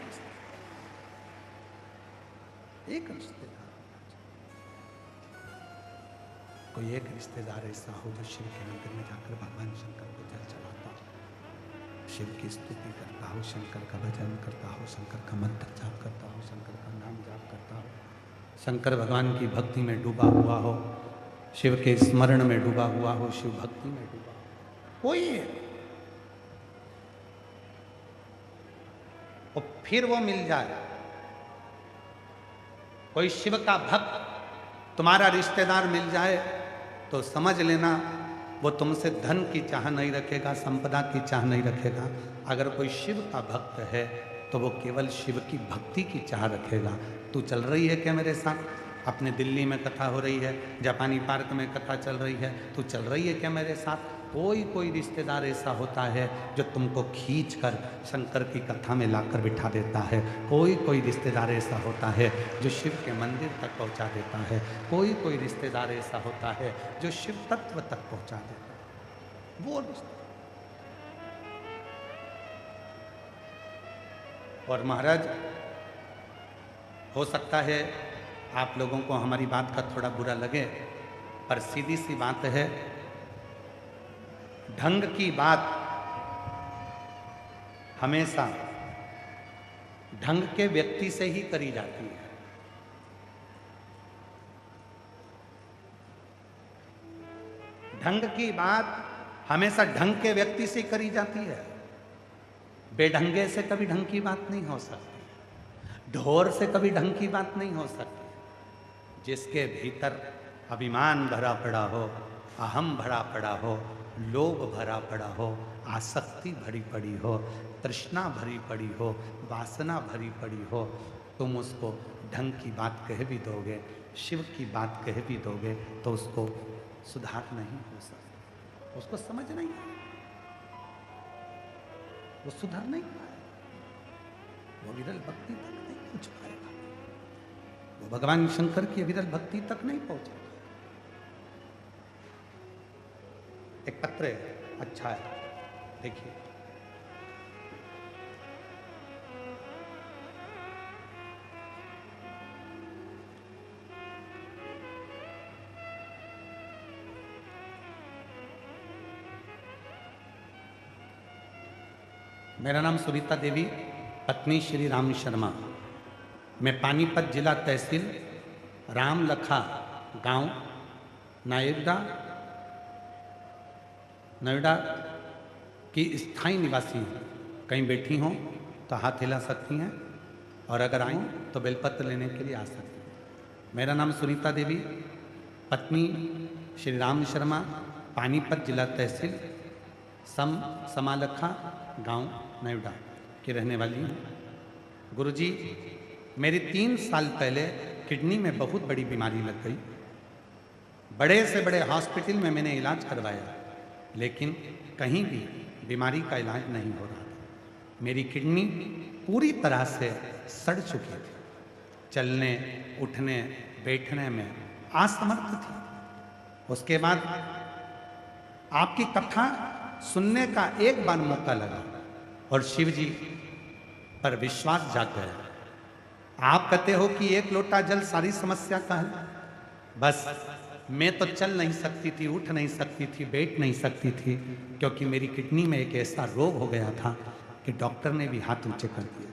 रिश्तेदार, कोई एक रिश्तेदार ऐसा हो जो शिव के मंदिर में जाकर भगवान शंकर को जल चढ़ाता हो, शिव की स्तुति करता हो, शंकर का भजन करता हो, शंकर का मंत्र जाप करता हो, शंकर का नाम जाप करता हो, शंकर भगवान की भक्ति में डूबा हुआ हो, शिव के स्मरण में डूबा हुआ हो, शिव भक्ति में डूबा हो, कोई है। और फिर वो मिल जाए, कोई शिव का भक्त तुम्हारा रिश्तेदार मिल जाए तो समझ लेना वो तुमसे धन की चाह नहीं रखेगा, संपदा की चाह नहीं रखेगा। अगर कोई शिव का भक्त है तो वो केवल शिव की भक्ति की चाह रखेगा। तू चल रही है क्या मेरे साथ? अपने दिल्ली में कथा हो रही है, जापानी पार्क में कथा चल रही है, तू चल रही है क्या मेरे साथ? कोई रिश्तेदार ऐसा होता है जो तुमको खींच कर शंकर की कथा में लाकर बिठा देता है। कोई रिश्तेदार ऐसा होता है जो शिव के मंदिर तक पहुंचा देता है। कोई रिश्तेदार ऐसा होता है जो शिव तत्व तक पहुंचा देता है। वो रिश्तेदार। और महाराज, हो सकता है आप लोगों को हमारी बात का थोड़ा बुरा लगे, पर सीधी सी बात है, ढंग की बात हमेशा ढंग के व्यक्ति से ही करी जाती है। ढंग की बात हमेशा ढंग के व्यक्ति से करी जाती है। बेढंगे से कभी ढंग की बात नहीं हो सकती, ढोर से कभी ढंग की बात नहीं हो सकती। जिसके भीतर अभिमान भरा पड़ा हो, अहम भरा पड़ा हो, लोभ भरा पड़ा हो, आसक्ति भरी पड़ी हो, तृष्णा भरी पड़ी हो, वासना भरी पड़ी हो, तुम उसको ढंग की बात कह भी दोगे, शिव की बात कह भी दोगे तो उसको सुधार नहीं हो सकता, उसको समझ नहीं आएगा, वो सुधार नहीं पाएगा, वो विरल भक्ति तक नहीं पहुंच पाएगा, वो भगवान शंकर की विरल भक्ति तक नहीं पहुंचेगा। एक पत्र है, अच्छा है, देखिए। मेरा नाम सुनीता देवी, पत्नी श्री राम शर्मा। मैं पानीपत जिला तहसील रामलखा गांव नोएडा की स्थायी निवासी हूँ। कहीं बैठी हों तो हाथ हिला सकती हैं और अगर आईं तो बेलपत्र लेने के लिए आ सकती हैं। मेरा नाम सुनीता देवी, पत्नी श्री राम शर्मा, पानीपत जिला तहसील समालखा गांव नोएडा की रहने वाली हूँ। गुरुजी, मेरी 3 साल पहले किडनी में बहुत बड़ी बीमारी लग गई। बड़े से बड़े हॉस्पिटल में मैंने इलाज करवाया, लेकिन कहीं भी बीमारी का इलाज नहीं हो रहा था। मेरी किडनी पूरी तरह से सड़ चुकी थी, चलने उठने बैठने में असमर्थ थी। उसके बाद आपकी कथा सुनने का एक बार मौका लगा और शिव जी पर विश्वास जाग गया। आप कहते हो कि 1 लोटा जल सारी समस्या का है। बस मैं तो चल नहीं सकती थी, उठ नहीं सकती थी, बैठ नहीं सकती थी, क्योंकि मेरी किडनी में एक ऐसा रोग हो गया था कि डॉक्टर ने भी हाथ ऊंचे कर दिए।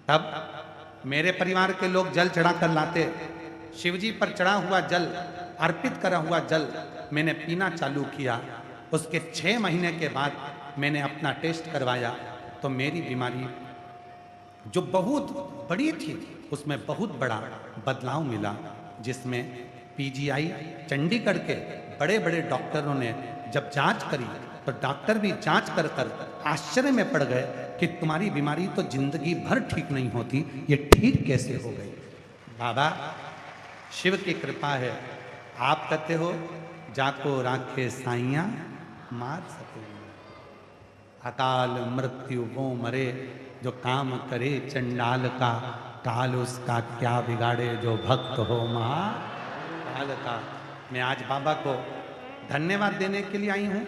तब मेरे परिवार के लोग जल चढ़ा कर लाते। शिवजी पर चढ़ा हुआ जल, अर्पित करा हुआ जल मैंने पीना चालू किया। उसके 6 महीने के बाद मैंने अपना टेस्ट करवाया तो मेरी बीमारी जो बहुत बड़ी थी उसमें बहुत बड़ा बदलाव मिला, जिसमें पीजीआई चंडीगढ़ के बड़े बड़े डॉक्टरों ने जब जांच करी तो डॉक्टर भी जांच कर कर आश्चर्य में पड़ गए कि तुम्हारी बीमारी तो जिंदगी भर ठीक नहीं होती, ये ठीक कैसे हो गई। बाबा शिव की कृपा है। आप कहते हो जाको राखे साइया मार सके, अकाल मृत्यु वो मरे, जो काम करे चंडाल का, काल उसका क्या बिगाड़े, जो भक्त हो महाकाल का। मैं आज बाबा को धन्यवाद देने के लिए आई हूँ।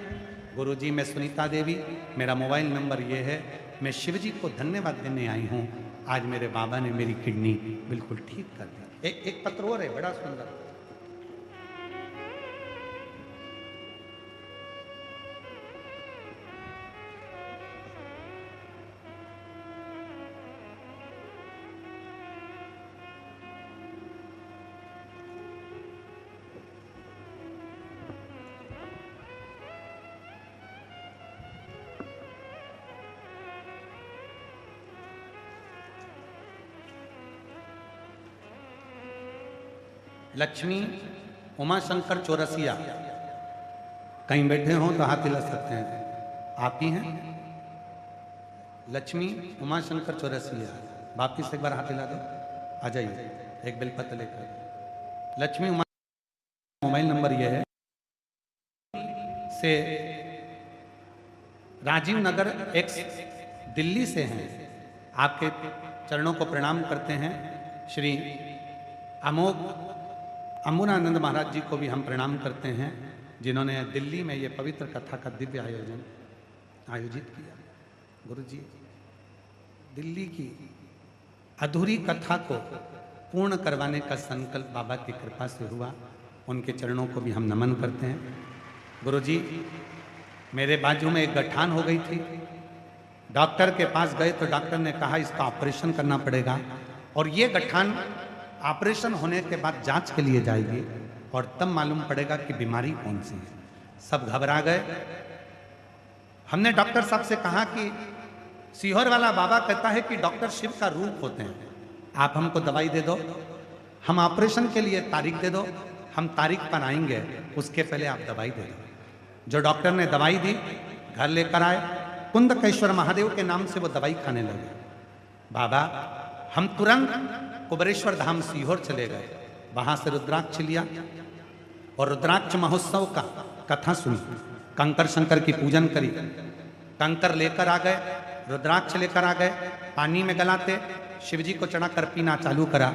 गुरुजी, मैं सुनीता देवी, मेरा मोबाइल नंबर ये है। मैं शिव जी को धन्यवाद देने आई हूँ। आज मेरे बाबा ने मेरी किडनी बिल्कुल ठीक कर दी। एक पत्र और है, बड़ा सुंदर। लक्ष्मी उमाशंकर चौरसिया, कहीं बैठे हों तो हाथ हिला सकते हैं। आप ही हैं? लक्ष्मी उमाशंकर चौरसिया, वापिस एक बार हाथ हिला दो। आ जाइए एक बेलपत्र लेकर। लक्ष्मी उमा, मोबाइल नंबर यह है से राजीव नगर एक्स दिल्ली से हैं। आपके चरणों को प्रणाम करते हैं। श्री अमूनानंद महाराज जी को भी हम प्रणाम करते हैं, जिन्होंने दिल्ली में ये पवित्र कथा का दिव्य आयोजित किया। गुरु जी, दिल्ली की अधूरी कथा को पूर्ण करवाने का संकल्प बाबा की कृपा से हुआ। उनके चरणों को भी हम नमन करते हैं। गुरु जी, मेरे बाजू में एक गठान हो गई थी। डॉक्टर के पास गए तो डॉक्टर ने कहा इसका ऑपरेशन करना पड़ेगा, और ये गठान ऑपरेशन होने के बाद जांच के लिए जाएगी और तब मालूम पड़ेगा कि बीमारी कौन सी है। सब घबरा गए। हमने डॉक्टर साहब से कहा कि सीहोर वाला बाबा कहता है कि डॉक्टर शिव का रूप होते हैं, आप हमको दवाई दे दो, हम ऑपरेशन के लिए तारीख दे दो, हम तारीख पर आएंगे, उसके पहले आप दवाई दे दो। जो डॉक्टर ने दवाई दी, घर लेकर आए, कुंदकेश्वर महादेव के नाम से वो दवाई खाने लगे। बाबा, हम तुरंत कुबरेश्वर धाम सीहोर चले गए। वहां से रुद्राक्ष लिया और रुद्राक्ष महोत्सव का कथा सुनी, कंकर शंकर की पूजन करी। कंकर लेकर आ गए, रुद्राक्ष लेकर आ गए, पानी में गलाते शिवजी को चढ़ाकर पीना चालू करा।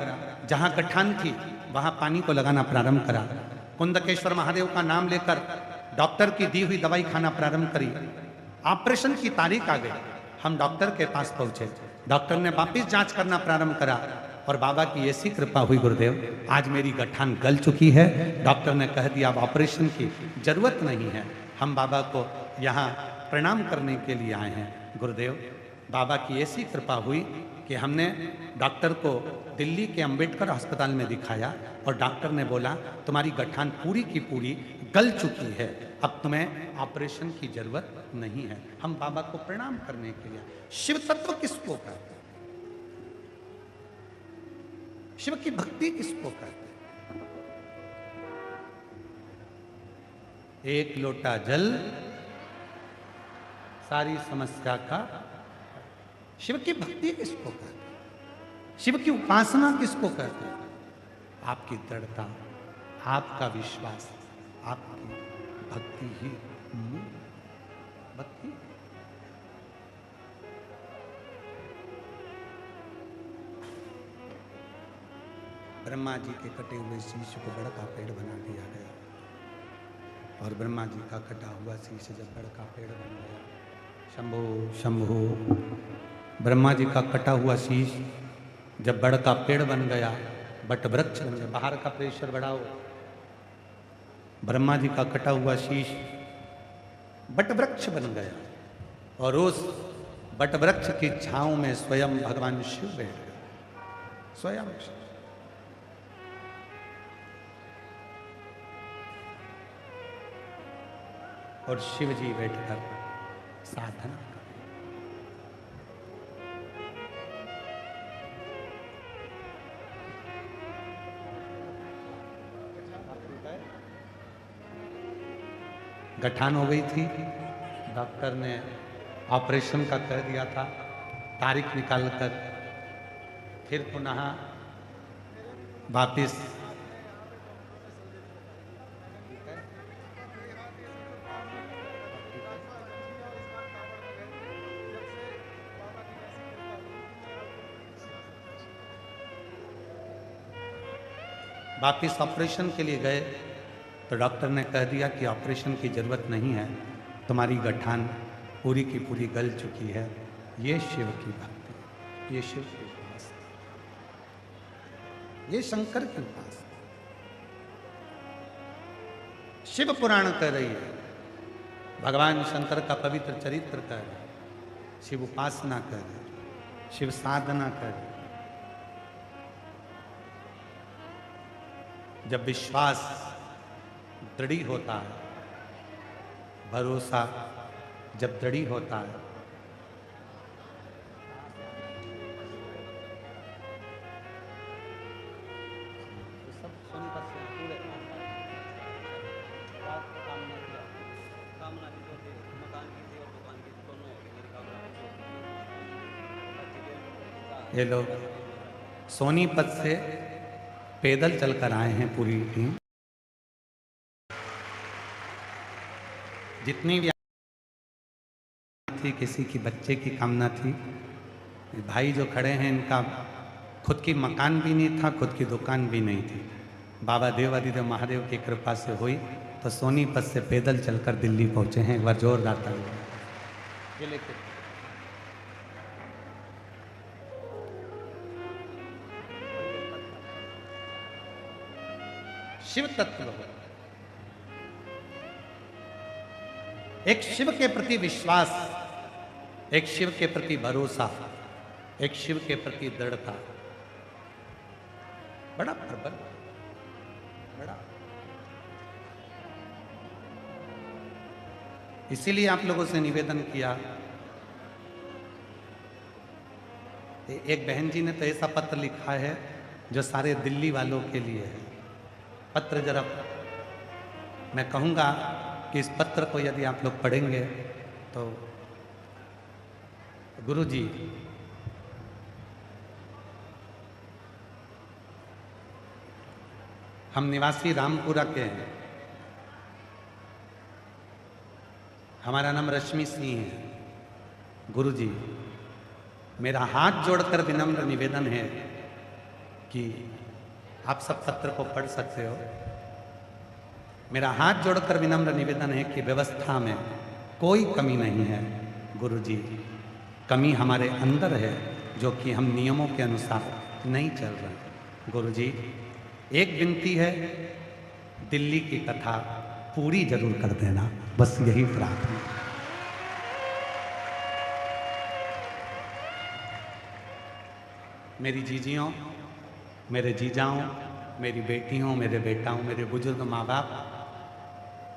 जहां गठान थी वहां पानी को लगाना प्रारंभ करा। कुंदकेश्वर महादेव का नाम लेकर डॉक्टर की दी हुई दवाई खाना प्रारंभ करी। ऑपरेशन की तारीख आ गई। हम डॉक्टर के पास पहुंचे। डॉक्टर ने वापिस जांच करना प्रारंभ करा और बाबा की ऐसी कृपा हुई गुरुदेव, आज मेरी गठान गल चुकी है। डॉक्टर ने कह दिया अब ऑपरेशन की जरूरत नहीं है। हम बाबा को यहाँ प्रणाम करने के लिए आए हैं। गुरुदेव, बाबा की ऐसी कृपा हुई कि हमने डॉक्टर को दिल्ली के अंबेडकर अस्पताल में दिखाया और डॉक्टर ने बोला तुम्हारी गठान पूरी की पूरी गल चुकी है, अब तुम्हें ऑपरेशन की जरूरत नहीं है। हम बाबा को प्रणाम करने के लिए, शिव तत्व किसको कहते हैं, शिव की भक्ति किसको कहते हैं? एक लोटा जल सारी समस्या का। शिव की भक्ति किसको कहते हैं, शिव की उपासना किसको कहते हैं? आपकी दृढ़ता, आपका विश्वास, आपकी भक्ति ही भक्ति। ब्रह्मा जी के कटे हुए शीश को बड़ा पेड़ बना दिया गया और ब्रह्मा जी का कटा हुआ शीश जब बड़ा पेड़ बन गया, शंभो शंभो, ब्रह्मा जी का कटा हुआ शीश जब बड़ का पेड़ बन गया, बट वृक्ष बन गया। बाहर का प्रेशर बढ़ाओ। ब्रह्मा जी का कटा हुआ शीश बट वृक्ष बन गया और उस बट वृक्ष की छांव में स्वयं भगवान शिव बैठ गए, स्वयं। और शिव जी बैठकर साधना। गठान हो गई थी, डॉक्टर ने ऑपरेशन का कर दिया था, तारीख निकालकर फिर पुनः वापिस वापिस ऑपरेशन के लिए गए तो डॉक्टर ने कह दिया कि ऑपरेशन की ज़रूरत नहीं है, तुम्हारी गठान पूरी की पूरी गल चुकी है। ये शिव की भक्ति, ये शिव की उपासना, ये शंकर की उपासना। शिव पुराण कह रही है, भगवान शंकर का पवित्र चरित्र कह रहे हैं, शिव उपासना कह रहे हैं, शिव साधना कह रहे हैं। जब विश्वास दृढ़ होता है, भरोसा जब दृढ़ होता है, ये लोग सोनीपत से पैदल चलकर आए हैं पूरी टीम। जितनी भी थी, किसी की बच्चे की कामना थी। भाई जो खड़े हैं इनका खुद की मकान भी नहीं था, खुद की दुकान भी नहीं थी। बाबा देवादिदेव महादेव की कृपा से हुई तो सोनीपत से पैदल चलकर दिल्ली पहुंचे हैं। एक बार जोरदार ताली। शिव तत्व, एक शिव के प्रति विश्वास, एक शिव के प्रति भरोसा, एक शिव के प्रति दृढ़ता, बड़ा प्रबल, बड़ा। इसीलिए आप लोगों से निवेदन किया। एक बहन जी ने तो ऐसा पत्र लिखा है जो सारे दिल्ली वालों के लिए है। पत्र जरा मैं कहूँगा कि इस पत्र को यदि आप लोग पढ़ेंगे तो गुरु जी हम निवासी रामपुरा के हैं, हमारा नाम रश्मि सिंह है। गुरु जी मेरा हाथ जोड़कर विनम्र निवेदन है कि आप सब पत्र को पढ़ सकते हो। मेरा हाथ जोड़कर विनम्र निवेदन है कि व्यवस्था में कोई कमी नहीं है। गुरु जी कमी हमारे अंदर है जो कि हम नियमों के अनुसार नहीं चल रहे। गुरु जी एक विनती है, दिल्ली की कथा पूरी जरूर कर देना, बस यही प्रार्थना। मेरी जीजियों, मेरे जीजाओं, मेरी बेटियों, मेरे बेटाओं, मेरे बुजुर्ग माँ बाप,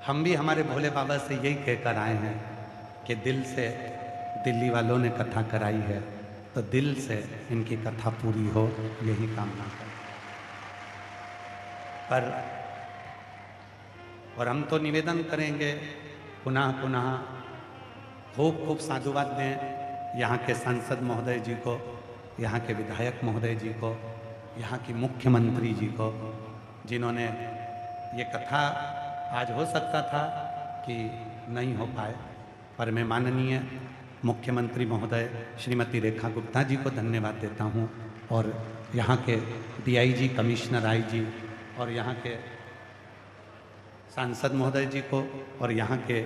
हम भी हमारे भोले बाबा से यही कहकर आए हैं कि दिल से दिल्ली वालों ने कथा कराई है तो दिल से इनकी कथा पूरी हो, यही कामना करें। पर और हम तो निवेदन करेंगे पुनः पुनः, खूब खूब साधुवाद दें यहाँ के सांसद महोदय जी को, यहाँ के विधायक महोदय जी को, यहाँ की मुख्यमंत्री जी को, जिन्होंने ये कथा, आज हो सकता था कि नहीं हो पाए, पर मैं माननीय मुख्यमंत्री महोदय श्रीमती रेखा गुप्ता जी को धन्यवाद देता हूँ, और यहाँ के डीआईजी, कमिश्नर आईजी, और यहाँ के सांसद महोदय जी को, और यहाँ के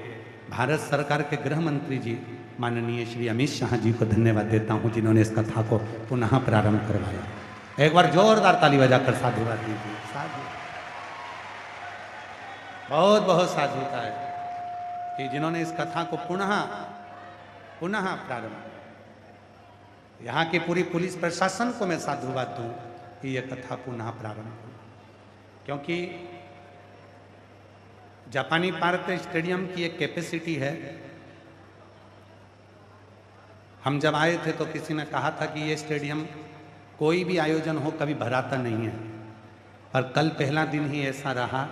भारत सरकार के गृह मंत्री जी माननीय श्री अमित शाह जी को धन्यवाद देता हूँ, जिन्होंने इस कथा को पुनः प्रारंभ करवाया। एक बार जोरदार ताली बजाकर साधुवाद दीजिए। साधु, बहुत बहुत साधुता है कि जिन्होंने इस कथा को पुनः प्रारंभ। यहाँ की पूरी पुलिस प्रशासन को मैं साधुवाद दूं कि यह कथा पुनः प्रारंभ हो, क्योंकि जापानी पार्क स्टेडियम की एक कैपेसिटी है। हम जब आए थे तो किसी ने कहा था कि ये स्टेडियम कोई भी आयोजन हो कभी भराता नहीं है, और कल पहला दिन ही ऐसा रहा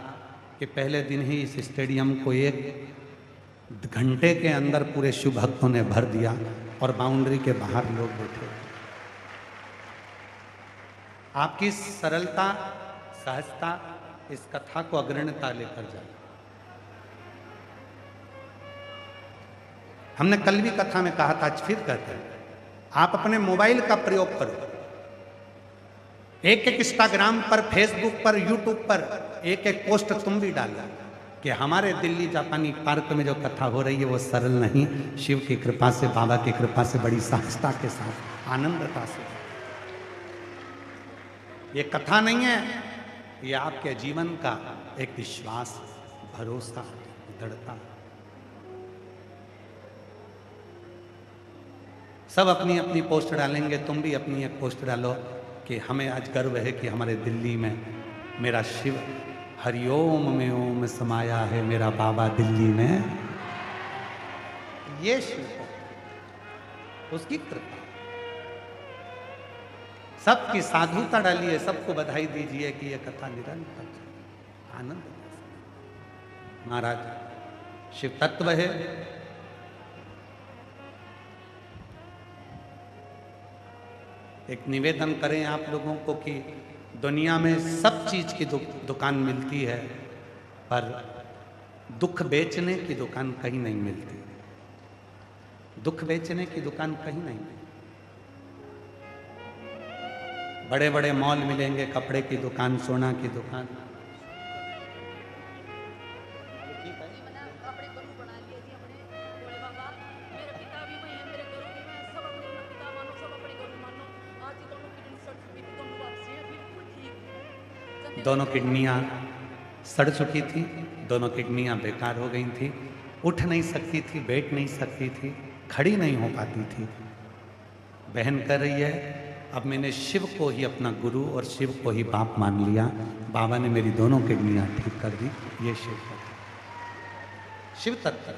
कि पहले दिन ही इस स्टेडियम को 1 घंटे के अंदर पूरे शिव भक्तों ने भर दिया, और बाउंड्री के बाहर लोग बैठे। आपकी सरलता, सहजता इस कथा को अग्रणता लेकर जाए। हमने कल भी कथा में कहा था, आज फिर कहते हैं, आप अपने मोबाइल का प्रयोग करो। एक इंस्टाग्राम पर, फेसबुक पर, यूट्यूब पर एक पोस्ट तुम भी डालो कि हमारे दिल्ली जापानी पार्क में जो कथा हो रही है वो सरल नहीं, शिव की कृपा से, बाबा की कृपा से, बड़ी सहजता के साथ, आनंदता से। ये कथा नहीं है, ये आपके जीवन का एक विश्वास, भरोसा, दृढ़ता। सब अपनी अपनी पोस्ट डालेंगे, तुम भी अपनी एक पोस्ट डालो कि हमें आज गर्व है कि हमारे दिल्ली में मेरा शिव हरिओम में ओम समाया है, मेरा बाबा दिल्ली में। ये शिव को, उसकी कृपा। सबकी साधुता डालिए, सबको बधाई दीजिए कि यह कथा निरंतर आनंद। महाराज शिव तत्व है। एक निवेदन करें आप लोगों को कि दुनिया में सब चीज की दुकान मिलती है, पर दुख बेचने की दुकान कहीं नहीं मिलती। दुख बेचने की दुकान कहीं नहीं मिलती। बड़े बड़े मॉल मिलेंगे, कपड़े की दुकान, सोना की दुकान, दोनों किडनियां सड़ चुकी थी, दोनों किडनियां बेकार हो गई थी, उठ नहीं सकती थी, बैठ नहीं सकती थी, खड़ी नहीं हो पाती थी। बहन कर रही है, अब मैंने शिव को ही अपना गुरु और शिव को ही बाप मान लिया, बाबा ने मेरी दोनों किडनियां ठीक कर दी। ये शिव तत्व, शिव तत्व,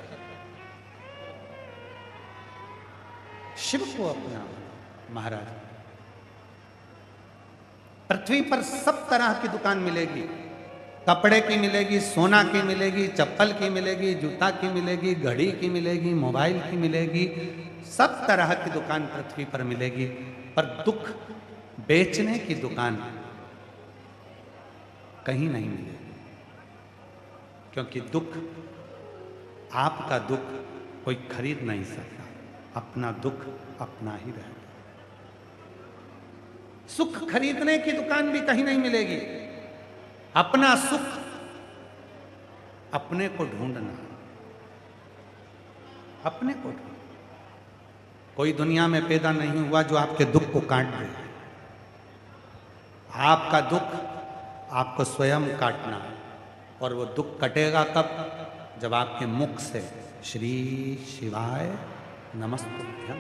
शिव को अपना। महाराज पृथ्वी पर सब तरह की दुकान मिलेगी, कपड़े की मिलेगी, सोना की मिलेगी, चप्पल की मिलेगी, जूता की मिलेगी, घड़ी की मिलेगी, मोबाइल की मिलेगी, सब तरह की दुकान पृथ्वी पर मिलेगी, पर दुख बेचने की दुकान कहीं नहीं मिलेगी। क्योंकि दुख, आपका दुख कोई खरीद नहीं सकता, अपना दुख अपना ही रहेगा। सुख खरीदने की दुकान भी कहीं नहीं मिलेगी, अपना सुख अपने को ढूंढना, अपने को ढूंढना। कोई दुनिया में पैदा नहीं हुआ जो आपके दुख को काट दे। आपका दुख आपको स्वयं काटना है, और वो दुख कटेगा कब? जब आपके मुख से श्री शिवाय नमस्तुभ्यम।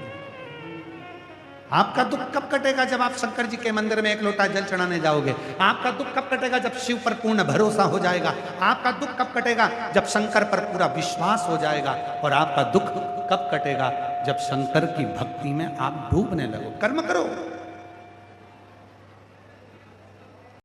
आपका दुख कब कटेगा? जब आप शंकर जी के मंदिर में एक लोटा जल चढ़ाने जाओगे। आपका दुख कब कटेगा? जब शिव पर पूर्ण भरोसा हो जाएगा। आपका दुख कब कटेगा? जब शंकर पर पूरा विश्वास हो जाएगा। और आपका दुख कब कटेगा? जब शंकर की भक्ति में आप डूबने लगो। कर्म करो।